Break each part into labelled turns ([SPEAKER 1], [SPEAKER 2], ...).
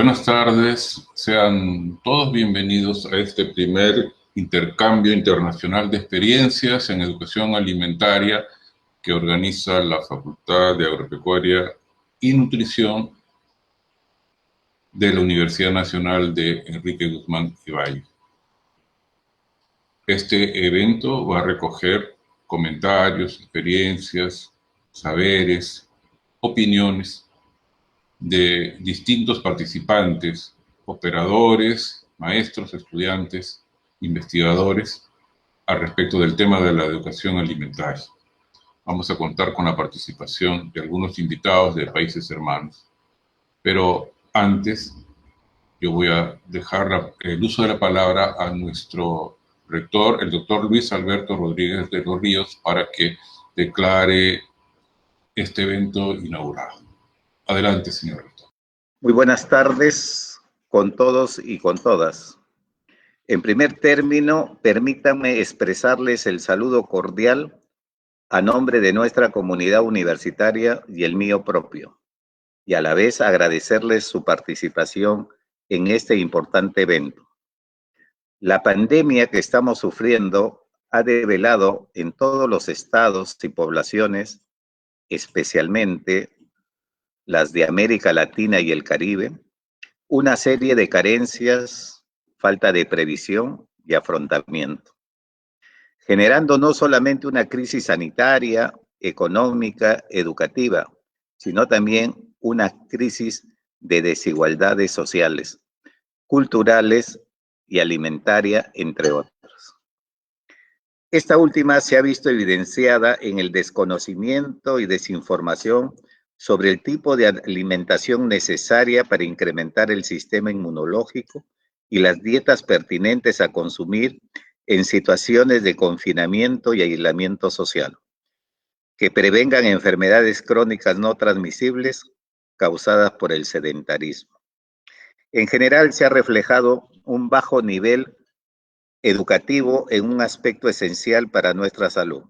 [SPEAKER 1] Buenas tardes, sean todos bienvenidos a este primer intercambio internacional de experiencias en educación alimentaria que organiza la Facultad de Agropecuaria y Nutrición de la Universidad Nacional de Enrique Guzmán y Valle. Este evento va a recoger comentarios, experiencias, saberes, opiniones de distintos participantes, operadores, maestros, estudiantes, investigadores, al respecto del tema de la educación alimentaria. Vamos a contar con la participación de algunos invitados de países hermanos. Pero antes, yo voy a dejar el uso de la palabra a nuestro rector, el doctor Luis Alberto Rodríguez de los Ríos, para que declare este evento inaugurado. Adelante, señor rector.
[SPEAKER 2] Muy buenas tardes con todos y con todas. En primer término, permítanme expresarles el saludo cordial a nombre de nuestra comunidad universitaria y el mío propio, y a la vez agradecerles su participación en este importante evento. La pandemia que estamos sufriendo ha develado en todos los estados y poblaciones, especialmente las de América Latina y el Caribe, una serie de carencias, falta de previsión y afrontamiento, generando no solamente una crisis sanitaria, económica, educativa, sino también una crisis de desigualdades sociales, culturales y alimentaria, entre otras. Esta última se ha visto evidenciada en el desconocimiento y desinformación sobre el tipo de alimentación necesaria para incrementar el sistema inmunológico y las dietas pertinentes a consumir en situaciones de confinamiento y aislamiento social, que prevengan enfermedades crónicas no transmisibles causadas por el sedentarismo. En general, se ha reflejado un bajo nivel educativo en un aspecto esencial para nuestra salud,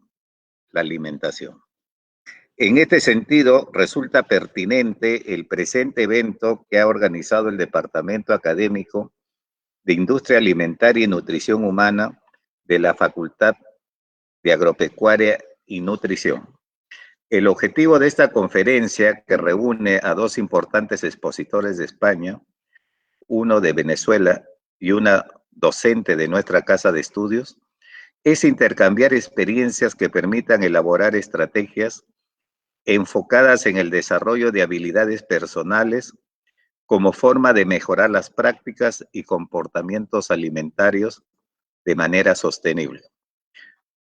[SPEAKER 2] la alimentación. En este sentido, resulta pertinente el presente evento que ha organizado el Departamento Académico de Industria Alimentaria y Nutrición Humana de la Facultad de Agropecuaria y Nutrición. El objetivo de esta conferencia, que reúne a dos importantes expositores de España, uno de Venezuela y una docente de nuestra casa de estudios, es intercambiar experiencias que permitan elaborar estrategias enfocadas en el desarrollo de habilidades personales como forma de mejorar las prácticas y comportamientos alimentarios de manera sostenible.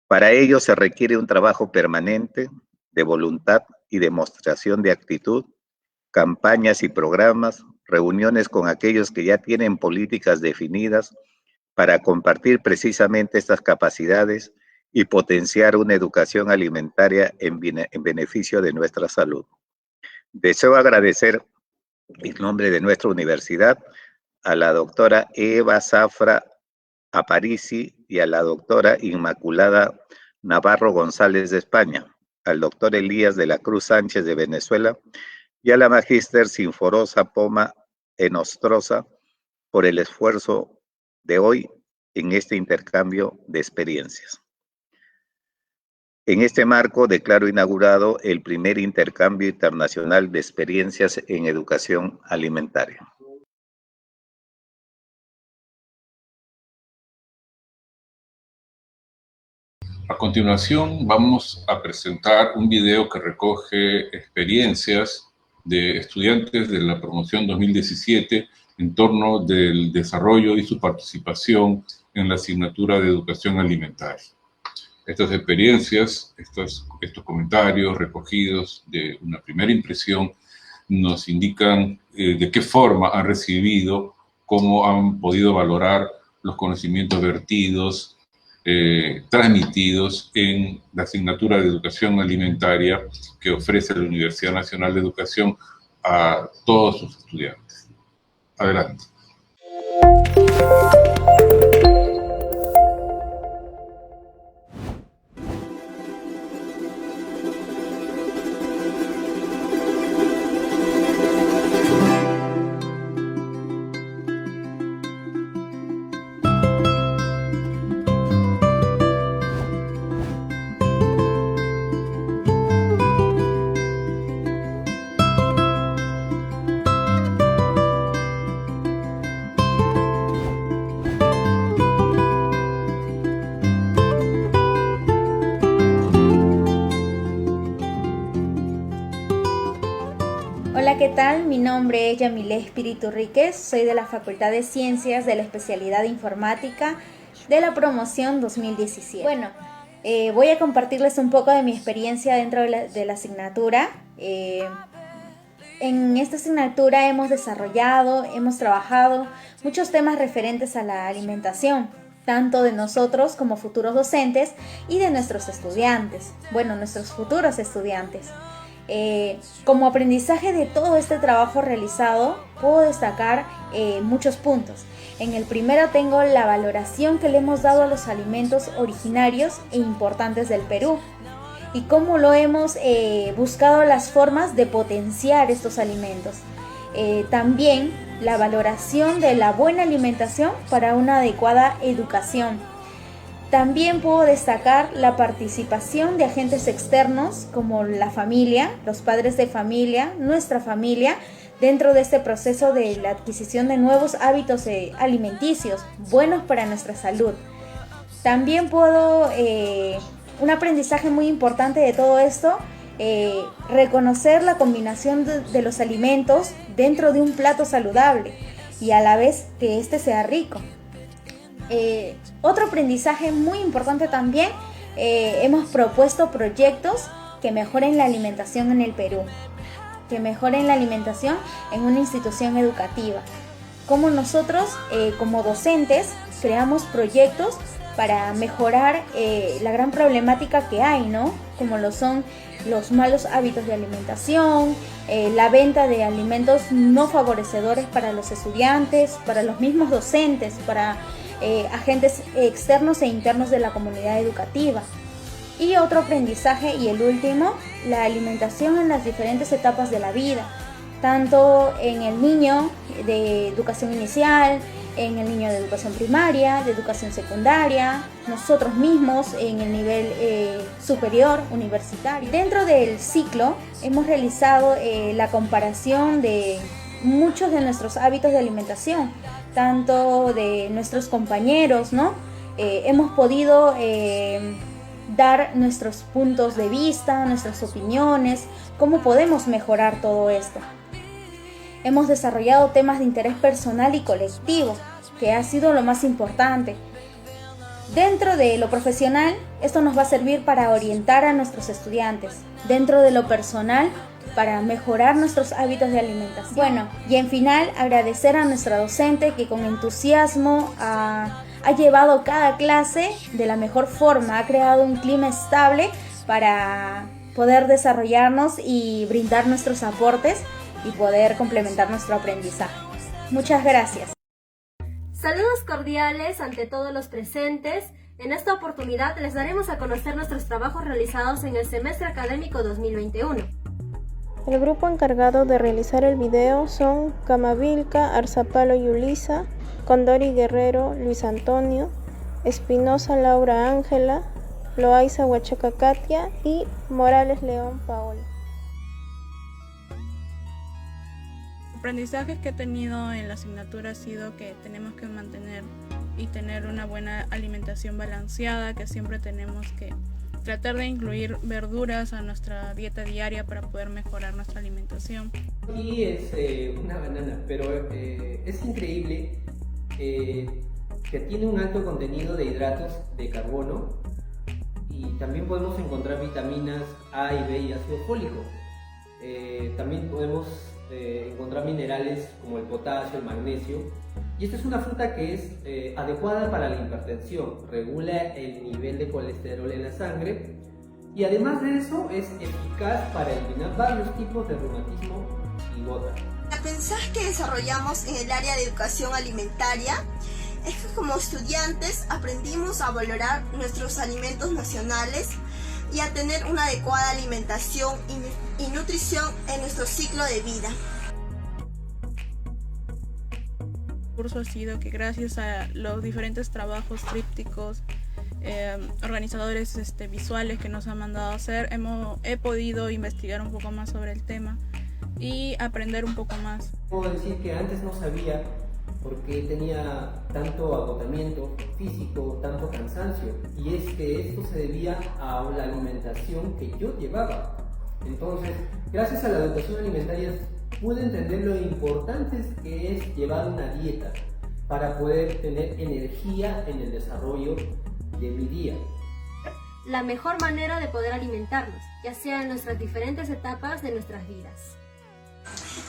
[SPEAKER 2] Para ello se requiere un trabajo permanente de voluntad y demostración de actitud, campañas y programas, reuniones con aquellos que ya tienen políticas definidas para compartir precisamente estas capacidades y potenciar una educación alimentaria en beneficio de nuestra salud. Deseo agradecer en nombre de nuestra universidad a la doctora Eva Zafra Aparici y a la doctora Inmaculada Navarro González de España, al doctor Elías de la Cruz Sánchez de Venezuela y a la magíster Sinforosa Poma Enostroza por el esfuerzo de hoy en este intercambio de experiencias. En este marco declaro inaugurado el primer intercambio internacional de experiencias en educación alimentaria.
[SPEAKER 1] A continuación vamos a presentar un video que recoge experiencias de estudiantes de la promoción 2017 en torno del desarrollo y su participación en la asignatura de educación alimentaria. Estas experiencias, estos comentarios recogidos de una primera impresión nos indican de qué forma han recibido, cómo han podido valorar los conocimientos vertidos, transmitidos en la asignatura de educación alimentaria que ofrece la Universidad Nacional de Educación a todos sus estudiantes. Adelante.
[SPEAKER 3] ¿qué tal? Mi nombre es Yamile Espíritu Ríquez, soy de la Facultad de Ciencias de la especialidad de Informática de la promoción 2017. Bueno, voy a compartirles un poco de mi experiencia dentro de la asignatura. En esta asignatura hemos trabajado muchos temas referentes a la alimentación, tanto de nosotros como futuros docentes y de nuestros estudiantes, nuestros futuros estudiantes. Como aprendizaje de todo este trabajo realizado, puedo destacar muchos puntos. En el primero tengo la valoración que le hemos dado a los alimentos originarios e importantes del Perú y cómo lo hemos buscado las formas de potenciar estos alimentos. También la valoración de la buena alimentación para una adecuada educación. También puedo destacar la participación de agentes externos como la familia, los padres de familia, nuestra familia, dentro de este proceso de la adquisición de nuevos hábitos alimenticios buenos para nuestra salud. También un aprendizaje muy importante de todo esto, reconocer la combinación de los alimentos dentro de un plato saludable y a la vez que este sea rico. Otro aprendizaje muy importante también, hemos propuesto proyectos que mejoren la alimentación en el Perú, que mejoren la alimentación en una institución educativa. Como nosotros, como docentes, creamos proyectos para mejorar la gran problemática que hay, ¿no? Como lo son los malos hábitos de alimentación, la venta de alimentos no favorecedores para los estudiantes, para los mismos docentes, para agentes externos e internos de la comunidad educativa. Y otro aprendizaje, y el último, la alimentación en las diferentes etapas de la vida, tanto en el niño de educación inicial, en el niño de educación primaria, de educación secundaria, nosotros mismos en el nivel superior, universitario. Dentro del ciclo hemos realizado la comparación de muchos de nuestros hábitos de alimentación, tanto de nuestros compañeros, ¿no? Hemos podido dar nuestros puntos de vista, nuestras opiniones, cómo podemos mejorar todo esto. Hemos desarrollado temas de interés personal y colectivo, que ha sido lo más importante. Dentro de lo profesional, esto nos va a servir para orientar a nuestros estudiantes. Dentro de lo personal, para mejorar nuestros hábitos de alimentación. Y en final, agradecer a nuestra docente que con entusiasmo ha llevado cada clase de la mejor forma, ha creado un clima estable para poder desarrollarnos y brindar nuestros aportes y poder complementar nuestro aprendizaje. Muchas gracias.
[SPEAKER 4] Saludos cordiales ante todos los presentes. En esta oportunidad les daremos a conocer nuestros trabajos realizados en el semestre académico 2021.
[SPEAKER 5] El grupo encargado de realizar el video son Camavilca, Arzapalo Yulisa, Condori Guerrero, Luis Antonio, Espinosa Laura Ángela, Loaiza Huachaca Katia y Morales León Paola.
[SPEAKER 6] Aprendizajes que he tenido en la asignatura ha sido que tenemos que mantener y tener una buena alimentación balanceada, que siempre tenemos que tratar de incluir verduras a nuestra dieta diaria para poder mejorar nuestra alimentación.
[SPEAKER 7] Aquí es una banana, pero es increíble que tiene un alto contenido de hidratos de carbono y también podemos encontrar vitaminas A y B y ácido fólico. También podemos encontrar minerales como el potasio, el magnesio. Y esta es una fruta que es adecuada para la hipertensión, regula el nivel de colesterol en la sangre y además de eso es eficaz para eliminar varios tipos de reumatismo y gota.
[SPEAKER 8] El aprendizaje que desarrollamos en el área de educación alimentaria es que como estudiantes aprendimos a valorar nuestros alimentos nacionales y a tener una adecuada alimentación y nutrición en nuestro ciclo de vida.
[SPEAKER 6] El curso ha sido que gracias a los diferentes trabajos trípticos, organizadores visuales que nos han mandado a hacer, he podido investigar un poco más sobre el tema y aprender un poco más.
[SPEAKER 7] Puedo decir que antes no sabía por qué tenía tanto agotamiento físico, tanto cansancio, y es que esto se debía a la alimentación que yo llevaba. Entonces, gracias a la educación alimentaria pude entender lo importante que es llevar una dieta para poder tener energía en el desarrollo de mi día.
[SPEAKER 4] La mejor manera de poder alimentarnos, ya sea en nuestras diferentes etapas de nuestras vidas.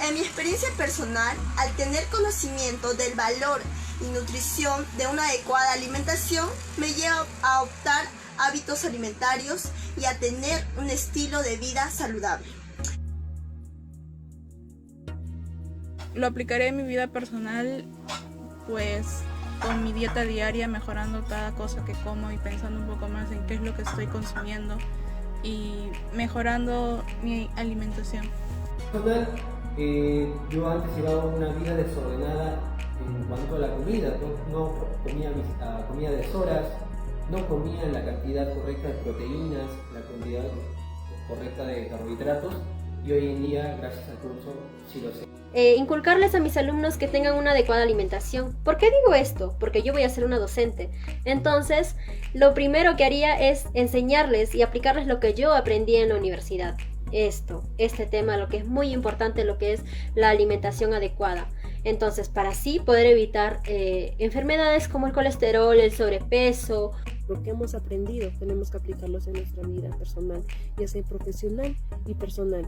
[SPEAKER 8] En mi experiencia personal, al tener conocimiento del valor y nutrición de una adecuada alimentación, me lleva a optar hábitos alimentarios y a tener un estilo de vida saludable.
[SPEAKER 6] Lo aplicaré en mi vida personal, pues con mi dieta diaria, mejorando cada cosa que como y pensando un poco más en qué es lo que estoy consumiendo y mejorando mi alimentación.
[SPEAKER 7] Yo antes llevaba una vida desordenada en cuanto a la comida, no comía a deshoras, no comía la cantidad correcta de proteínas, la cantidad correcta de carbohidratos, y hoy en día, gracias al curso, sí lo sé.
[SPEAKER 4] Inculcarles a mis alumnos que tengan una adecuada alimentación. ¿Por qué digo esto? Porque yo voy a ser una docente. Entonces, lo primero que haría es enseñarles y aplicarles lo que yo aprendí en la universidad. Este tema, lo que es muy importante, lo que es la alimentación adecuada. Entonces, para así poder evitar enfermedades como el colesterol, el sobrepeso.
[SPEAKER 9] Lo que hemos aprendido tenemos que aplicarlos en nuestra vida personal, ya sea profesional y personal.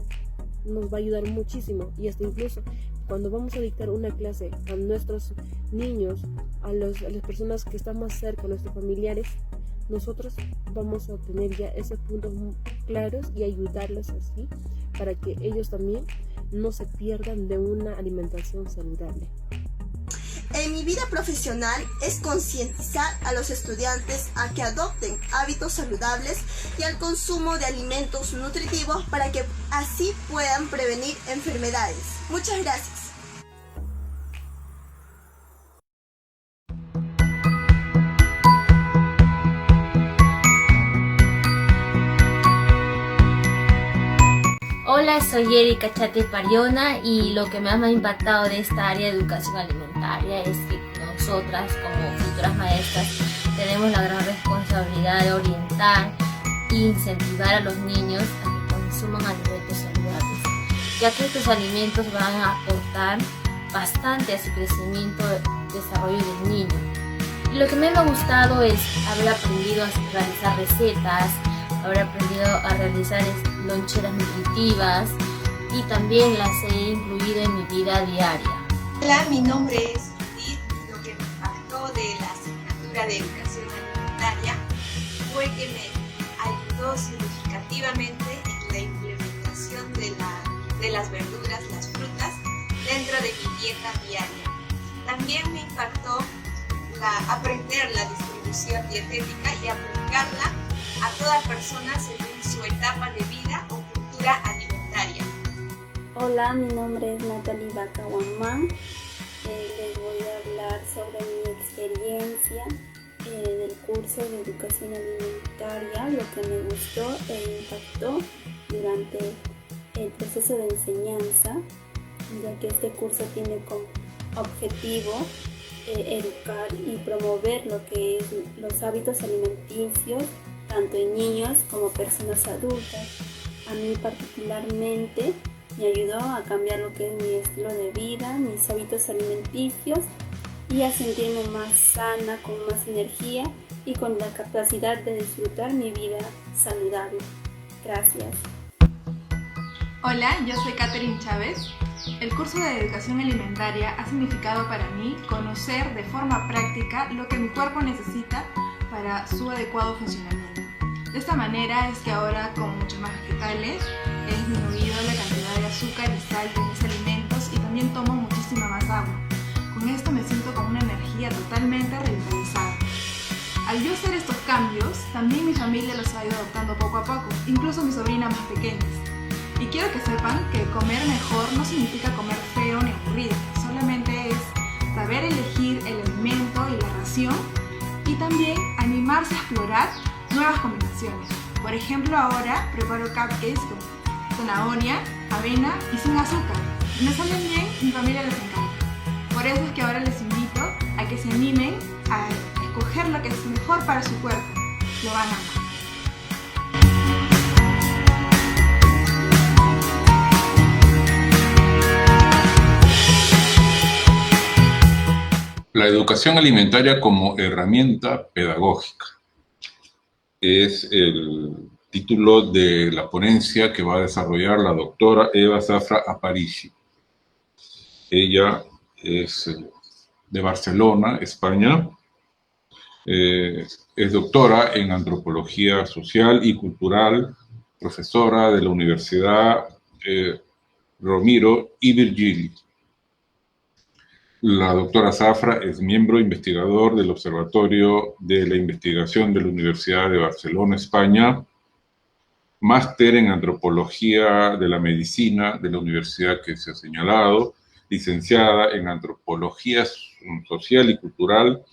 [SPEAKER 9] Nos va a ayudar muchísimo, y hasta incluso cuando vamos a dictar una clase a nuestros niños, a las personas que están más cerca, a nuestros familiares, nosotros vamos a tener ya esos puntos claros y ayudarlos así para que ellos también no se pierdan de una alimentación saludable.
[SPEAKER 8] En mi vida profesional es concientizar a los estudiantes a que adopten hábitos saludables y al consumo de alimentos nutritivos para que así puedan prevenir enfermedades. Muchas gracias.
[SPEAKER 10] Hola, soy Erika Chate Pariona, y lo que más me ha impactado de esta área de educación alimentaria es que nosotras como futuras maestras tenemos la gran responsabilidad de orientar e incentivar a los niños a que consuman alimentos saludables, ya que estos alimentos van a aportar bastante a su crecimiento y desarrollo del niño. Y lo que me ha gustado es haber aprendido a realizar recetas, haber aprendido a realizar loncheras nutritivas, y también las he incluido en mi vida diaria.
[SPEAKER 11] Hola, mi nombre es Judith. Lo que me impactó de la asignatura de educación alimentaria fue que me ayudó significativamente en la implementación de las verduras, las frutas, dentro de mi dieta diaria. También me impactó aprender la distribución dietética y aplicarla a toda persona según su etapa de vida o cultura alimentaria.
[SPEAKER 12] Hola, mi nombre es Natalie Vaca Guamán. Les voy a hablar sobre mi experiencia del curso de educación alimentaria, lo que me gustó e impactó durante el proceso de enseñanza, ya que este curso tiene como objetivo educar y promover lo que es los hábitos alimenticios tanto en niños como personas adultas. A mí particularmente me ayudó a cambiar lo que es mi estilo de vida, mis hábitos alimenticios, y a sentirme más sana, con más energía y con la capacidad de disfrutar mi vida saludable. Gracias.
[SPEAKER 13] Hola, yo soy Catherine Chávez. El curso de educación alimentaria ha significado para mí conocer de forma práctica lo que mi cuerpo necesita para su adecuado funcionamiento. De esta manera es que ahora, con muchos más vegetales, he disminuido la cantidad de azúcar y sal de mis alimentos, y también tomo muchísima más agua. Con esto me siento con una energía totalmente revitalizada. Al yo hacer estos cambios, también mi familia los ha ido adoptando poco a poco, incluso mis sobrinas más pequeñas. Y quiero que sepan que comer mejor no significa comer feo ni aburrido, solamente es saber elegir el alimento y la ración, y también animarse a explorar nuevas combinaciones. Por ejemplo, ahora preparo cupcakes con zanahoria, avena y sin azúcar. Me salen bien, mi familia les encanta. Por eso es que ahora les invito a que se animen a escoger lo que es mejor para su cuerpo. Lo van a amar.
[SPEAKER 1] La educación alimentaria como herramienta pedagógica es el título de la ponencia que va a desarrollar la doctora Eva Zafra Aparici. Ella es de Barcelona, España. Es doctora en Antropología Social y Cultural, profesora de la Universidad Romero y Virgili. La doctora Zafra es miembro investigador del Observatorio de la Investigación de la Universidad de Barcelona, España, máster en Antropología de la Medicina de la universidad que se ha señalado, licenciada en Antropología Social y Cultural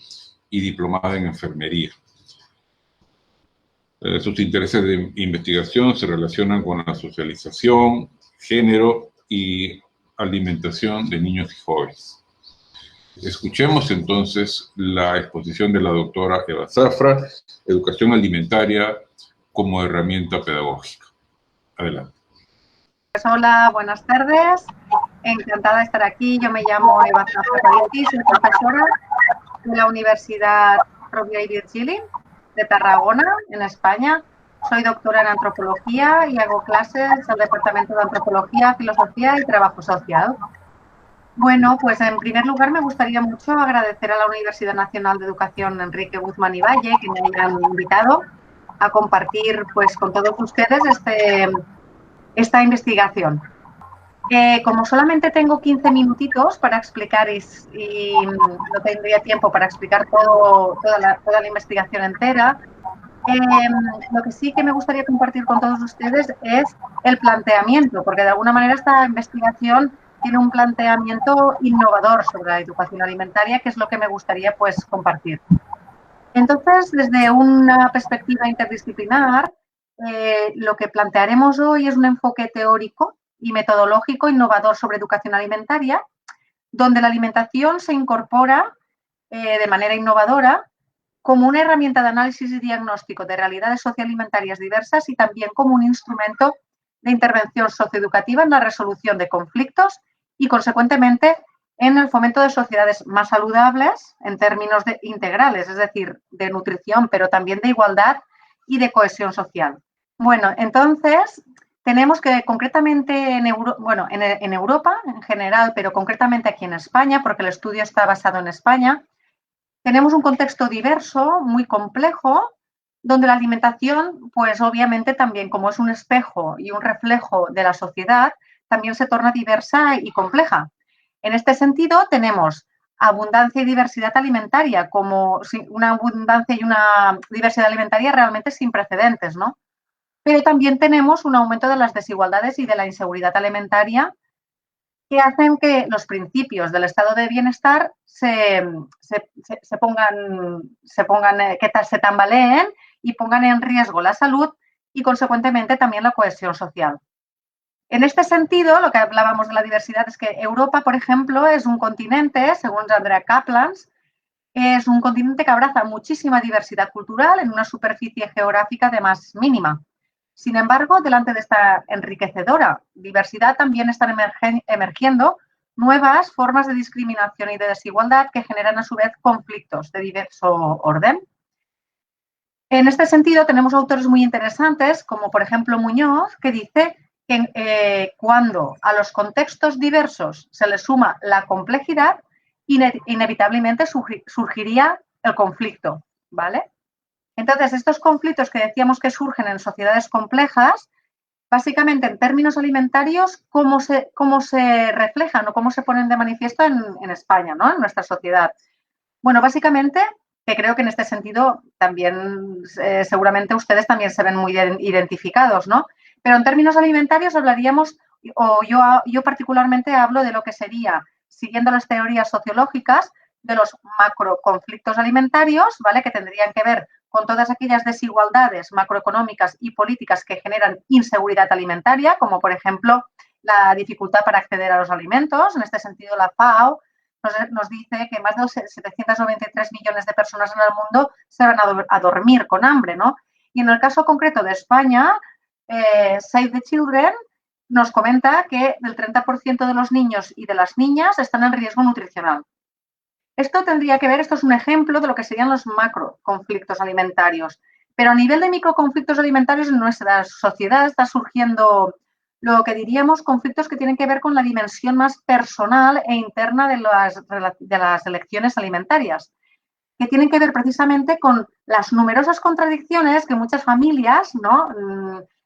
[SPEAKER 1] y diplomada en Enfermería. Sus intereses de investigación se relacionan con la socialización, género y alimentación de niños y jóvenes. Escuchemos entonces la exposición de la doctora Eva Zafra, Educación Alimentaria como herramienta pedagógica. Adelante.
[SPEAKER 14] Pues hola, buenas tardes. Encantada de estar aquí. Yo me llamo Eva Zafra, soy profesora de la Universidad Rovira y Virgili de Tarragona, en España. Soy doctora en Antropología y hago clases al Departamento de Antropología, Filosofía y Trabajo Social. Bueno, pues en primer lugar me gustaría mucho agradecer a la Universidad Nacional de Educación Enrique Guzmán y Valle que me hayan invitado a compartir pues con todos ustedes esta investigación. Como solamente tengo 15 minutitos para explicar y no tendría tiempo para explicar toda la investigación entera, lo que sí que me gustaría compartir con todos ustedes es el planteamiento, porque de alguna manera esta investigación tiene un planteamiento innovador sobre la educación alimentaria, que es lo que me gustaría pues compartir. Entonces, desde una perspectiva interdisciplinar, lo que plantearemos hoy es un enfoque teórico y metodológico innovador sobre educación alimentaria, donde la alimentación se incorpora de manera innovadora como una herramienta de análisis y diagnóstico de realidades socioalimentarias diversas y también como un instrumento de intervención socioeducativa en la resolución de conflictos y, consecuentemente, en el fomento de sociedades más saludables en términos integrales, es decir, de nutrición, pero también de igualdad y de cohesión social. Bueno, entonces, tenemos que concretamente en Europa en general, pero concretamente aquí en España, porque el estudio está basado en España, tenemos un contexto diverso, muy complejo, donde la alimentación, pues obviamente también como es un espejo y un reflejo de la sociedad, también se torna diversa y compleja. En este sentido, tenemos abundancia y diversidad alimentaria, como una abundancia y una diversidad alimentaria realmente sin precedentes, ¿no? Pero también tenemos un aumento de las desigualdades y de la inseguridad alimentaria que hacen que los principios del estado de bienestar se tambaleen y pongan en riesgo la salud y, consecuentemente, también la cohesión social. En este sentido, lo que hablábamos de la diversidad es que Europa, por ejemplo, es un continente, según Andrea Kaplans, es un continente que abraza muchísima diversidad cultural en una superficie geográfica de más mínima. Sin embargo, delante de esta enriquecedora diversidad también están emergiendo nuevas formas de discriminación y de desigualdad que generan a su vez conflictos de diverso orden. En este sentido, tenemos autores muy interesantes, como por ejemplo Muñoz, que dice que cuando a los contextos diversos se le suma la complejidad, inevitablemente surgiría el conflicto, ¿vale? Entonces, estos conflictos que decíamos que surgen en sociedades complejas, básicamente en términos alimentarios, ¿cómo se reflejan o cómo se ponen de manifiesto en España, ¿no? En nuestra sociedad? Bueno, básicamente, que creo que en este sentido también seguramente ustedes también se ven muy identificados, ¿no? Pero en términos alimentarios hablaríamos, o yo particularmente hablo de lo que sería, siguiendo las teorías sociológicas, de los macroconflictos alimentarios, ¿vale? Que tendrían que ver con todas aquellas desigualdades macroeconómicas y políticas que generan inseguridad alimentaria, como por ejemplo la dificultad para acceder a los alimentos. En este sentido, la FAO nos dice que más de 793 millones de personas en el mundo se van a dormir con hambre, ¿no? Y en el caso concreto de España, Save the Children nos comenta que el 30% de los niños y de las niñas están en riesgo nutricional. Esto tendría que ver, esto es un ejemplo de lo que serían los macro conflictos alimentarios. Pero a nivel de microconflictos alimentarios en nuestra sociedad está surgiendo lo que diríamos conflictos que tienen que ver con la dimensión más personal e interna de las elecciones alimentarias, que tienen que ver precisamente con las numerosas contradicciones que muchas familias, ¿no?,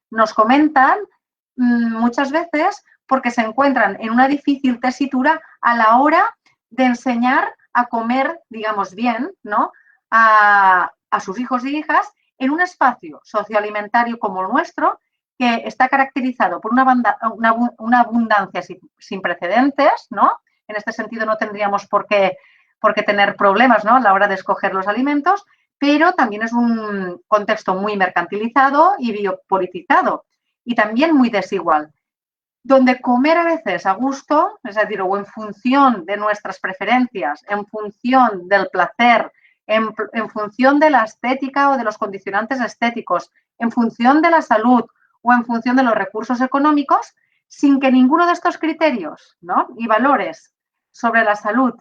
[SPEAKER 14] nos comentan muchas veces porque se encuentran en una difícil tesitura a la hora de enseñar a comer, digamos bien, ¿no?, a sus hijos y hijas en un espacio socioalimentario como el nuestro, que está caracterizado por una abundancia sin precedentes, ¿no? En este sentido no tendríamos por qué tener problemas, ¿no?, a la hora de escoger los alimentos, pero también es un contexto muy mercantilizado y biopolitizado y también muy desigual, donde comer a veces a gusto, es decir, o en función de nuestras preferencias, en función del placer, en función de la estética o de los condicionantes estéticos, en función de la salud o en función de los recursos económicos, sin que ninguno de estos criterios, ¿no?, y valores sobre la salud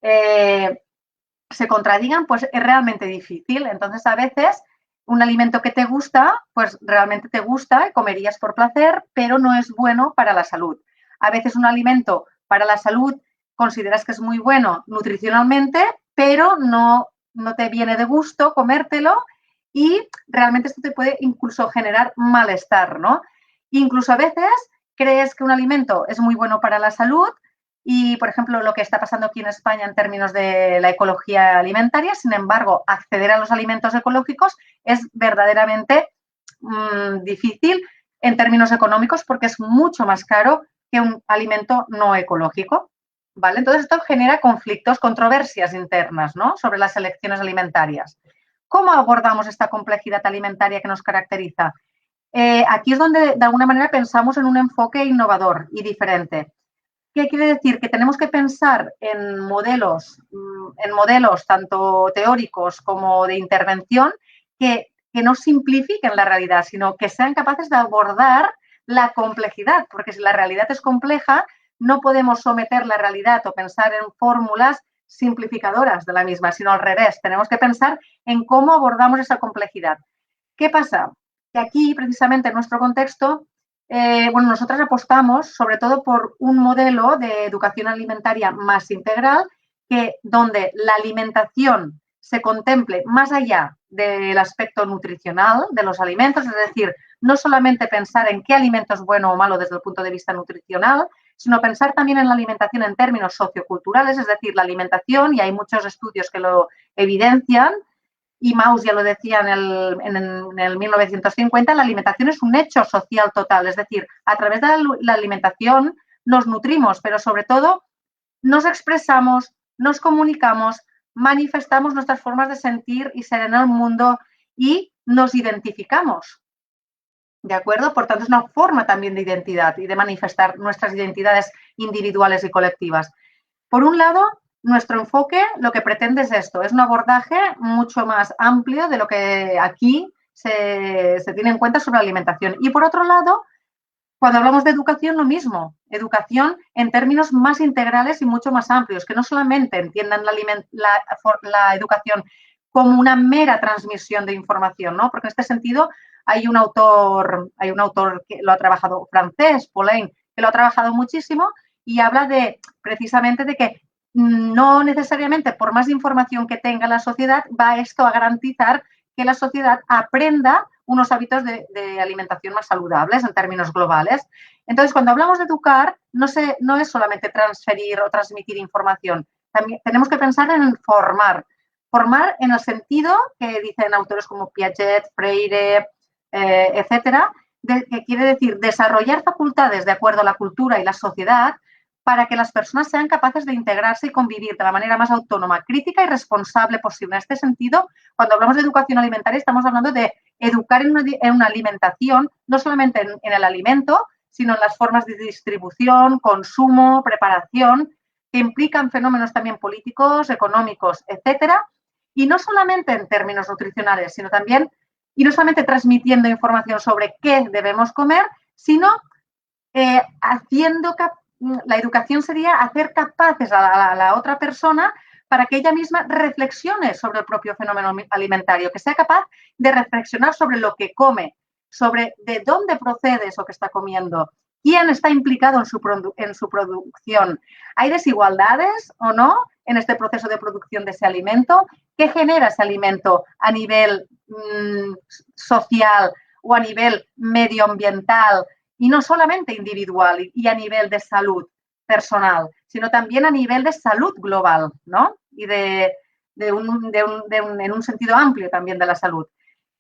[SPEAKER 14] se contradigan, pues es realmente difícil. Entonces, a veces, un alimento que te gusta, pues realmente te gusta y comerías por placer, pero no es bueno para la salud. A veces un alimento para la salud consideras que es muy bueno nutricionalmente, pero no te viene de gusto comértelo y realmente esto te puede incluso generar malestar, ¿no? Incluso a veces crees que un alimento es muy bueno para la salud y, por ejemplo, lo que está pasando aquí en España en términos de la ecología alimentaria, sin embargo, acceder a los alimentos ecológicos es verdaderamente difícil en términos económicos porque es mucho más caro que un alimento no ecológico, ¿vale? Entonces, esto genera conflictos, controversias internas, ¿no?, sobre las elecciones alimentarias. ¿Cómo abordamos esta complejidad alimentaria que nos caracteriza? Aquí es donde, de alguna manera, pensamos en un enfoque innovador y diferente. ¿Qué quiere decir? Que tenemos que pensar en modelos tanto teóricos como de intervención que no simplifiquen la realidad, sino que sean capaces de abordar la complejidad, porque si la realidad es compleja, no podemos someter la realidad o pensar en fórmulas simplificadoras de la misma, sino al revés. Tenemos que pensar en cómo abordamos esa complejidad. ¿Qué pasa? Que aquí, precisamente en nuestro contexto, nosotras apostamos sobre todo por un modelo de educación alimentaria más integral, donde la alimentación se contemple más allá del aspecto nutricional de los alimentos, es decir, no solamente pensar en qué alimento es bueno o malo desde el punto de vista nutricional, sino pensar también en la alimentación en términos socioculturales, es decir, la alimentación, y hay muchos estudios que lo evidencian, y Mauss ya lo decía en el 1950, la alimentación es un hecho social total, es decir, a través de la alimentación nos nutrimos, pero sobre todo nos expresamos, nos comunicamos, manifestamos nuestras formas de sentir y ser en el mundo y nos identificamos. ¿De acuerdo? Por tanto, es una forma también de identidad y de manifestar nuestras identidades individuales y colectivas. Por un lado, nuestro enfoque lo que pretende es esto, es un abordaje mucho más amplio de lo que aquí se tiene en cuenta sobre la alimentación. Y por otro lado, cuando hablamos de educación, lo mismo, educación en términos más integrales y mucho más amplios, que no solamente entiendan la educación como una mera transmisión de información, ¿no? Porque en este sentido hay un autor que lo ha trabajado, francés, Paulin, que lo ha trabajado muchísimo y habla precisamente de que no necesariamente por más información que tenga la sociedad va esto a garantizar que la sociedad aprenda unos hábitos de alimentación más saludables en términos globales. Entonces, cuando hablamos de educar, no es solamente transferir o transmitir información, también tenemos que pensar en formar en el sentido que dicen autores como Piaget, Freire, etcétera, que quiere decir desarrollar facultades de acuerdo a la cultura y la sociedad para que las personas sean capaces de integrarse y convivir de la manera más autónoma, crítica y responsable posible. En este sentido, cuando hablamos de educación alimentaria, estamos hablando de educar en una alimentación, no solamente en el alimento, sino en las formas de distribución, consumo, preparación, que implican fenómenos también políticos, económicos, etcétera, y no solamente en términos nutricionales, sino también, y no solamente transmitiendo información sobre qué debemos comer, sino la educación sería hacer capaces a la otra persona para que ella misma reflexione sobre el propio fenómeno alimentario, que sea capaz de reflexionar sobre lo que come, sobre de dónde procede eso que está comiendo, quién está implicado en su producción. ¿Hay desigualdades o no en este proceso de producción de ese alimento? ¿Qué genera ese alimento a nivel social o a nivel medioambiental? Y no solamente individual y a nivel de salud personal, sino también a nivel de salud global, ¿no? Y en un sentido amplio también de la salud.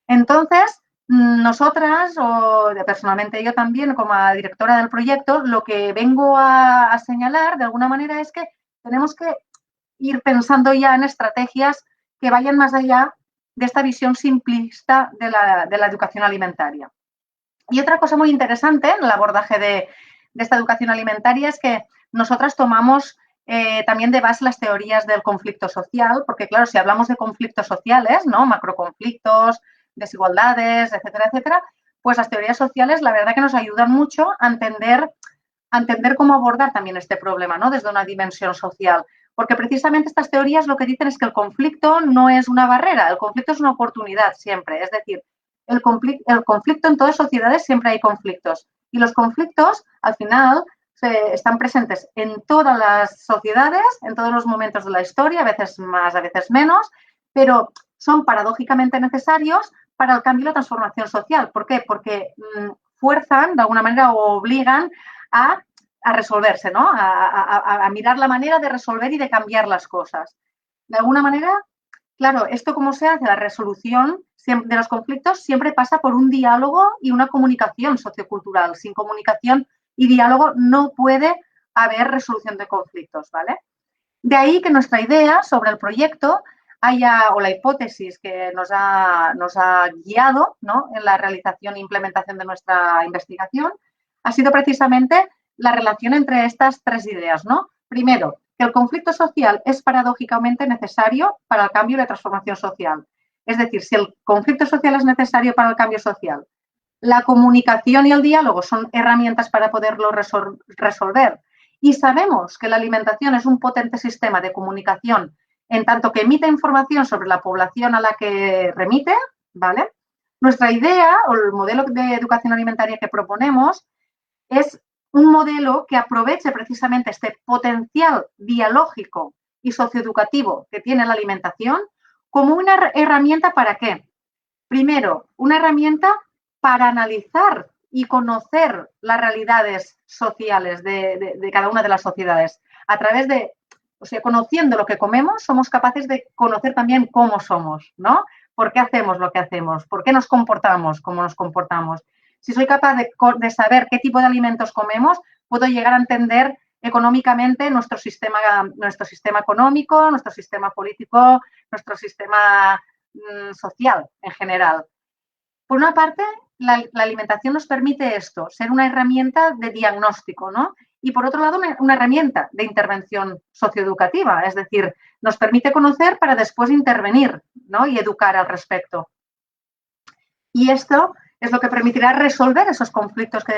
[SPEAKER 14] Entonces, nosotras, o personalmente yo también, como directora del proyecto, lo que vengo a señalar de alguna manera es que tenemos que ir pensando ya en estrategias que vayan más allá de esta visión simplista de la educación alimentaria. Y otra cosa muy interesante en el abordaje de esta educación alimentaria es que nosotras tomamos también de base las teorías del conflicto social, porque claro, si hablamos de conflictos sociales, ¿no? Macroconflictos, desigualdades, etcétera, etcétera, pues las teorías sociales la verdad que nos ayudan mucho a entender cómo abordar también este problema, ¿no? Desde una dimensión social. Porque precisamente estas teorías lo que dicen es que el conflicto no es una barrera, el conflicto es una oportunidad siempre. Es decir, el conflicto en todas sociedades siempre hay conflictos. Y los conflictos, al final, están presentes en todas las sociedades, en todos los momentos de la historia, a veces más, a veces menos, pero son paradójicamente necesarios para el cambio y la transformación social. ¿Por qué? Porque fuerzan, de alguna manera, o obligan a resolverse, ¿no? A mirar la manera de resolver y de cambiar las cosas. De alguna manera, claro, esto cómo se hace, la resolución de los conflictos siempre pasa por un diálogo y una comunicación sociocultural. Sin comunicación y diálogo no puede haber resolución de conflictos, ¿vale? De ahí que nuestra idea sobre el proyecto o la hipótesis que nos ha guiado, ¿no? En la realización e implementación de nuestra investigación ha sido precisamente la relación entre estas tres ideas, ¿no? Primero, que el conflicto social es paradójicamente necesario para el cambio y la transformación social. Es decir, si el conflicto social es necesario para el cambio social, la comunicación y el diálogo son herramientas para poderlo resolver. Y sabemos que la alimentación es un potente sistema de comunicación en tanto que emite información sobre la población a la que remite, ¿vale? Nuestra idea o el modelo de educación alimentaria que proponemos es un modelo que aproveche precisamente este potencial dialógico y socioeducativo que tiene la alimentación como una herramienta ¿para qué? Primero, una herramienta para analizar y conocer las realidades sociales de cada una de las sociedades. A través de, conociendo lo que comemos, somos capaces de conocer también cómo somos, ¿no? ¿Por qué hacemos lo que hacemos? ¿Por qué nos comportamos como nos comportamos? Si soy capaz de saber qué tipo de alimentos comemos, puedo llegar a entender económicamente nuestro sistema económico, nuestro sistema político, nuestro sistema social en general. Por una parte, la alimentación nos permite esto, ser una herramienta de diagnóstico, ¿no? Y por otro lado, una herramienta de intervención socioeducativa, es decir, nos permite conocer para después intervenir, ¿no? Y educar al respecto. Y esto es lo que permitirá resolver esos conflictos que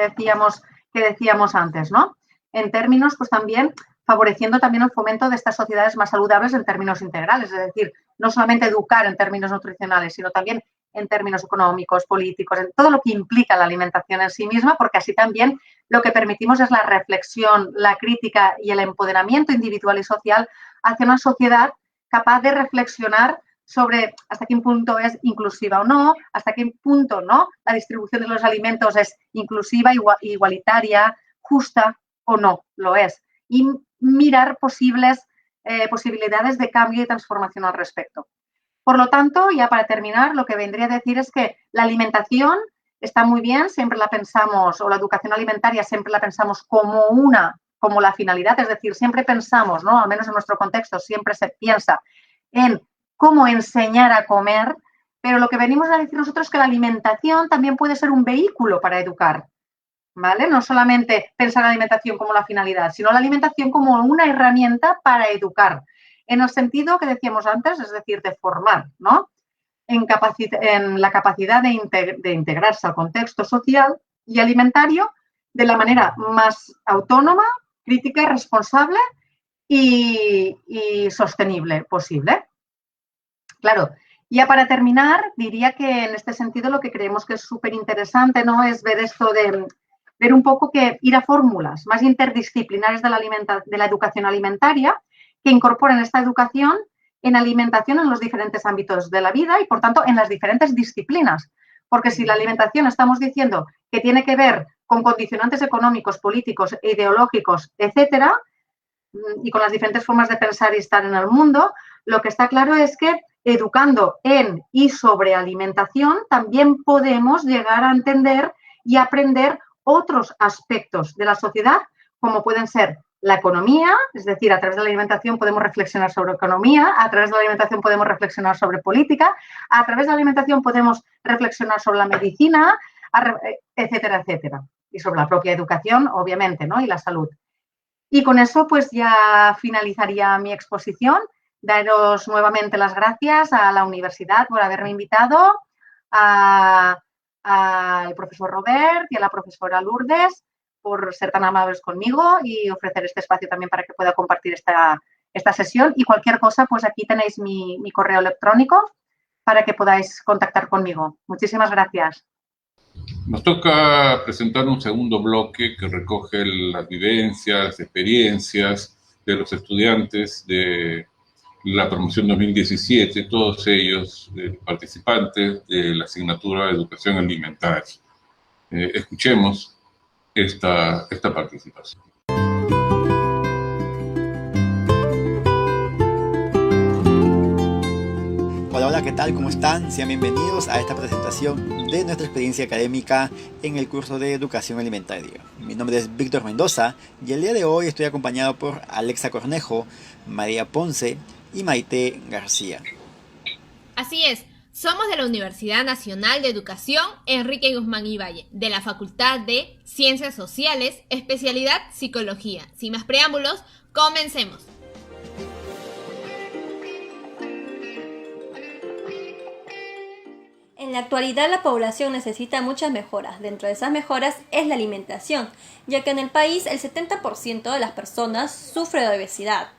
[SPEAKER 14] decíamos antes, ¿no? En términos, pues también favoreciendo también el fomento de estas sociedades más saludables en términos integrales, es decir, no solamente educar en términos nutricionales, sino también en términos económicos, políticos, en todo lo que implica la alimentación en sí misma, porque así también lo que permitimos es la reflexión, la crítica y el empoderamiento individual y social hacia una sociedad capaz de reflexionar sobre hasta qué punto es inclusiva o no, hasta qué punto, ¿no?, la distribución de los alimentos es inclusiva, igualitaria, justa o no lo es. Y mirar posibilidades de cambio y transformación al respecto. Por lo tanto, ya para terminar, lo que vendría a decir es que la alimentación está muy bien, siempre la pensamos, o la educación alimentaria siempre la pensamos como la finalidad, es decir, siempre pensamos, ¿no?, al menos en nuestro contexto, siempre se piensa en cómo enseñar a comer, pero lo que venimos a decir nosotros es que la alimentación también puede ser un vehículo para educar, ¿vale? No solamente pensar en la alimentación como la finalidad, sino la alimentación como una herramienta para educar, en el sentido que decíamos antes, es decir, de formar, ¿no?, en la capacidad de integrarse al contexto social y alimentario de la manera más autónoma, crítica y responsable y sostenible posible. Claro, ya para terminar, diría que en este sentido lo que creemos que es súper interesante, ¿no?, es ver esto de ver un poco que ir a fórmulas más interdisciplinares de la educación alimentaria que incorporen esta educación en alimentación en los diferentes ámbitos de la vida y, por tanto, en las diferentes disciplinas. Porque si la alimentación estamos diciendo que tiene que ver con condicionantes económicos, políticos, ideológicos, etcétera, y con las diferentes formas de pensar y estar en el mundo, lo que está claro es que educando en y sobre alimentación también podemos llegar a entender y aprender otros aspectos de la sociedad, como pueden ser la economía, es decir, a través de la alimentación podemos reflexionar sobre economía, a través de la alimentación podemos reflexionar sobre política, a través de la alimentación podemos reflexionar sobre la medicina, etcétera, etcétera. Y sobre la propia educación, obviamente, ¿no?, y la salud. Y con eso, pues ya finalizaría mi exposición. Daros nuevamente las gracias a la universidad por haberme invitado, al profesor Robert y a la profesora Lourdes por ser tan amables conmigo y ofrecer este espacio también para que pueda compartir esta sesión. Y cualquier cosa, pues aquí tenéis mi correo electrónico para que podáis contactar conmigo. Muchísimas gracias.
[SPEAKER 1] Nos toca presentar un segundo bloque que recoge las vivencias, experiencias de los estudiantes de la promoción 2017, todos ellos participantes de la asignatura de Educación Alimentaria. Escuchemos esta participación.
[SPEAKER 15] Hola, ¿qué tal? ¿Cómo están? Sean bienvenidos a esta presentación de nuestra experiencia académica en el curso de Educación Alimentaria. Mi nombre es Víctor Mendoza y el día de hoy estoy acompañado por Alexa Cornejo, María Ponce y Maite García.
[SPEAKER 16] Así es, somos de la Universidad Nacional de Educación Enrique Guzmán y Valle, de la Facultad de Ciencias Sociales, especialidad Psicología. Sin más preámbulos, comencemos.
[SPEAKER 4] En la actualidad la población necesita muchas mejoras. Dentro de esas mejoras es la alimentación, ya que en el país el 70% de las personas sufre de obesidad.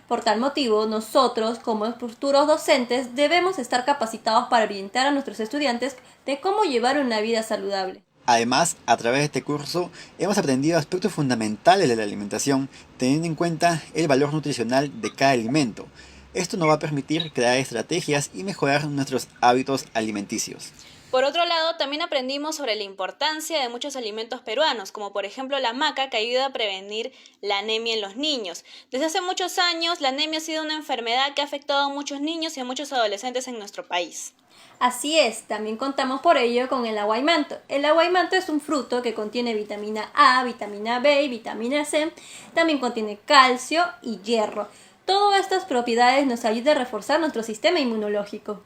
[SPEAKER 4] Por tal motivo, nosotros, como futuros docentes, debemos estar capacitados para orientar a nuestros estudiantes de cómo llevar una vida saludable.
[SPEAKER 15] Además, a través de este curso hemos aprendido aspectos fundamentales de la alimentación, teniendo en cuenta el valor nutricional de cada alimento. Esto nos va a permitir crear estrategias y mejorar nuestros hábitos alimenticios.
[SPEAKER 17] Por otro lado, también aprendimos sobre la importancia de muchos alimentos peruanos, como por ejemplo la maca, que ayuda a prevenir la anemia en los niños. Desde hace muchos años, la anemia ha sido una enfermedad que ha afectado a muchos niños y a muchos adolescentes en nuestro país.
[SPEAKER 4] Así es, también contamos por ello con el aguaimanto. El aguaimanto es un fruto que contiene vitamina A, vitamina B y vitamina C. También contiene calcio y hierro. Todas estas propiedades nos ayudan a reforzar nuestro sistema inmunológico.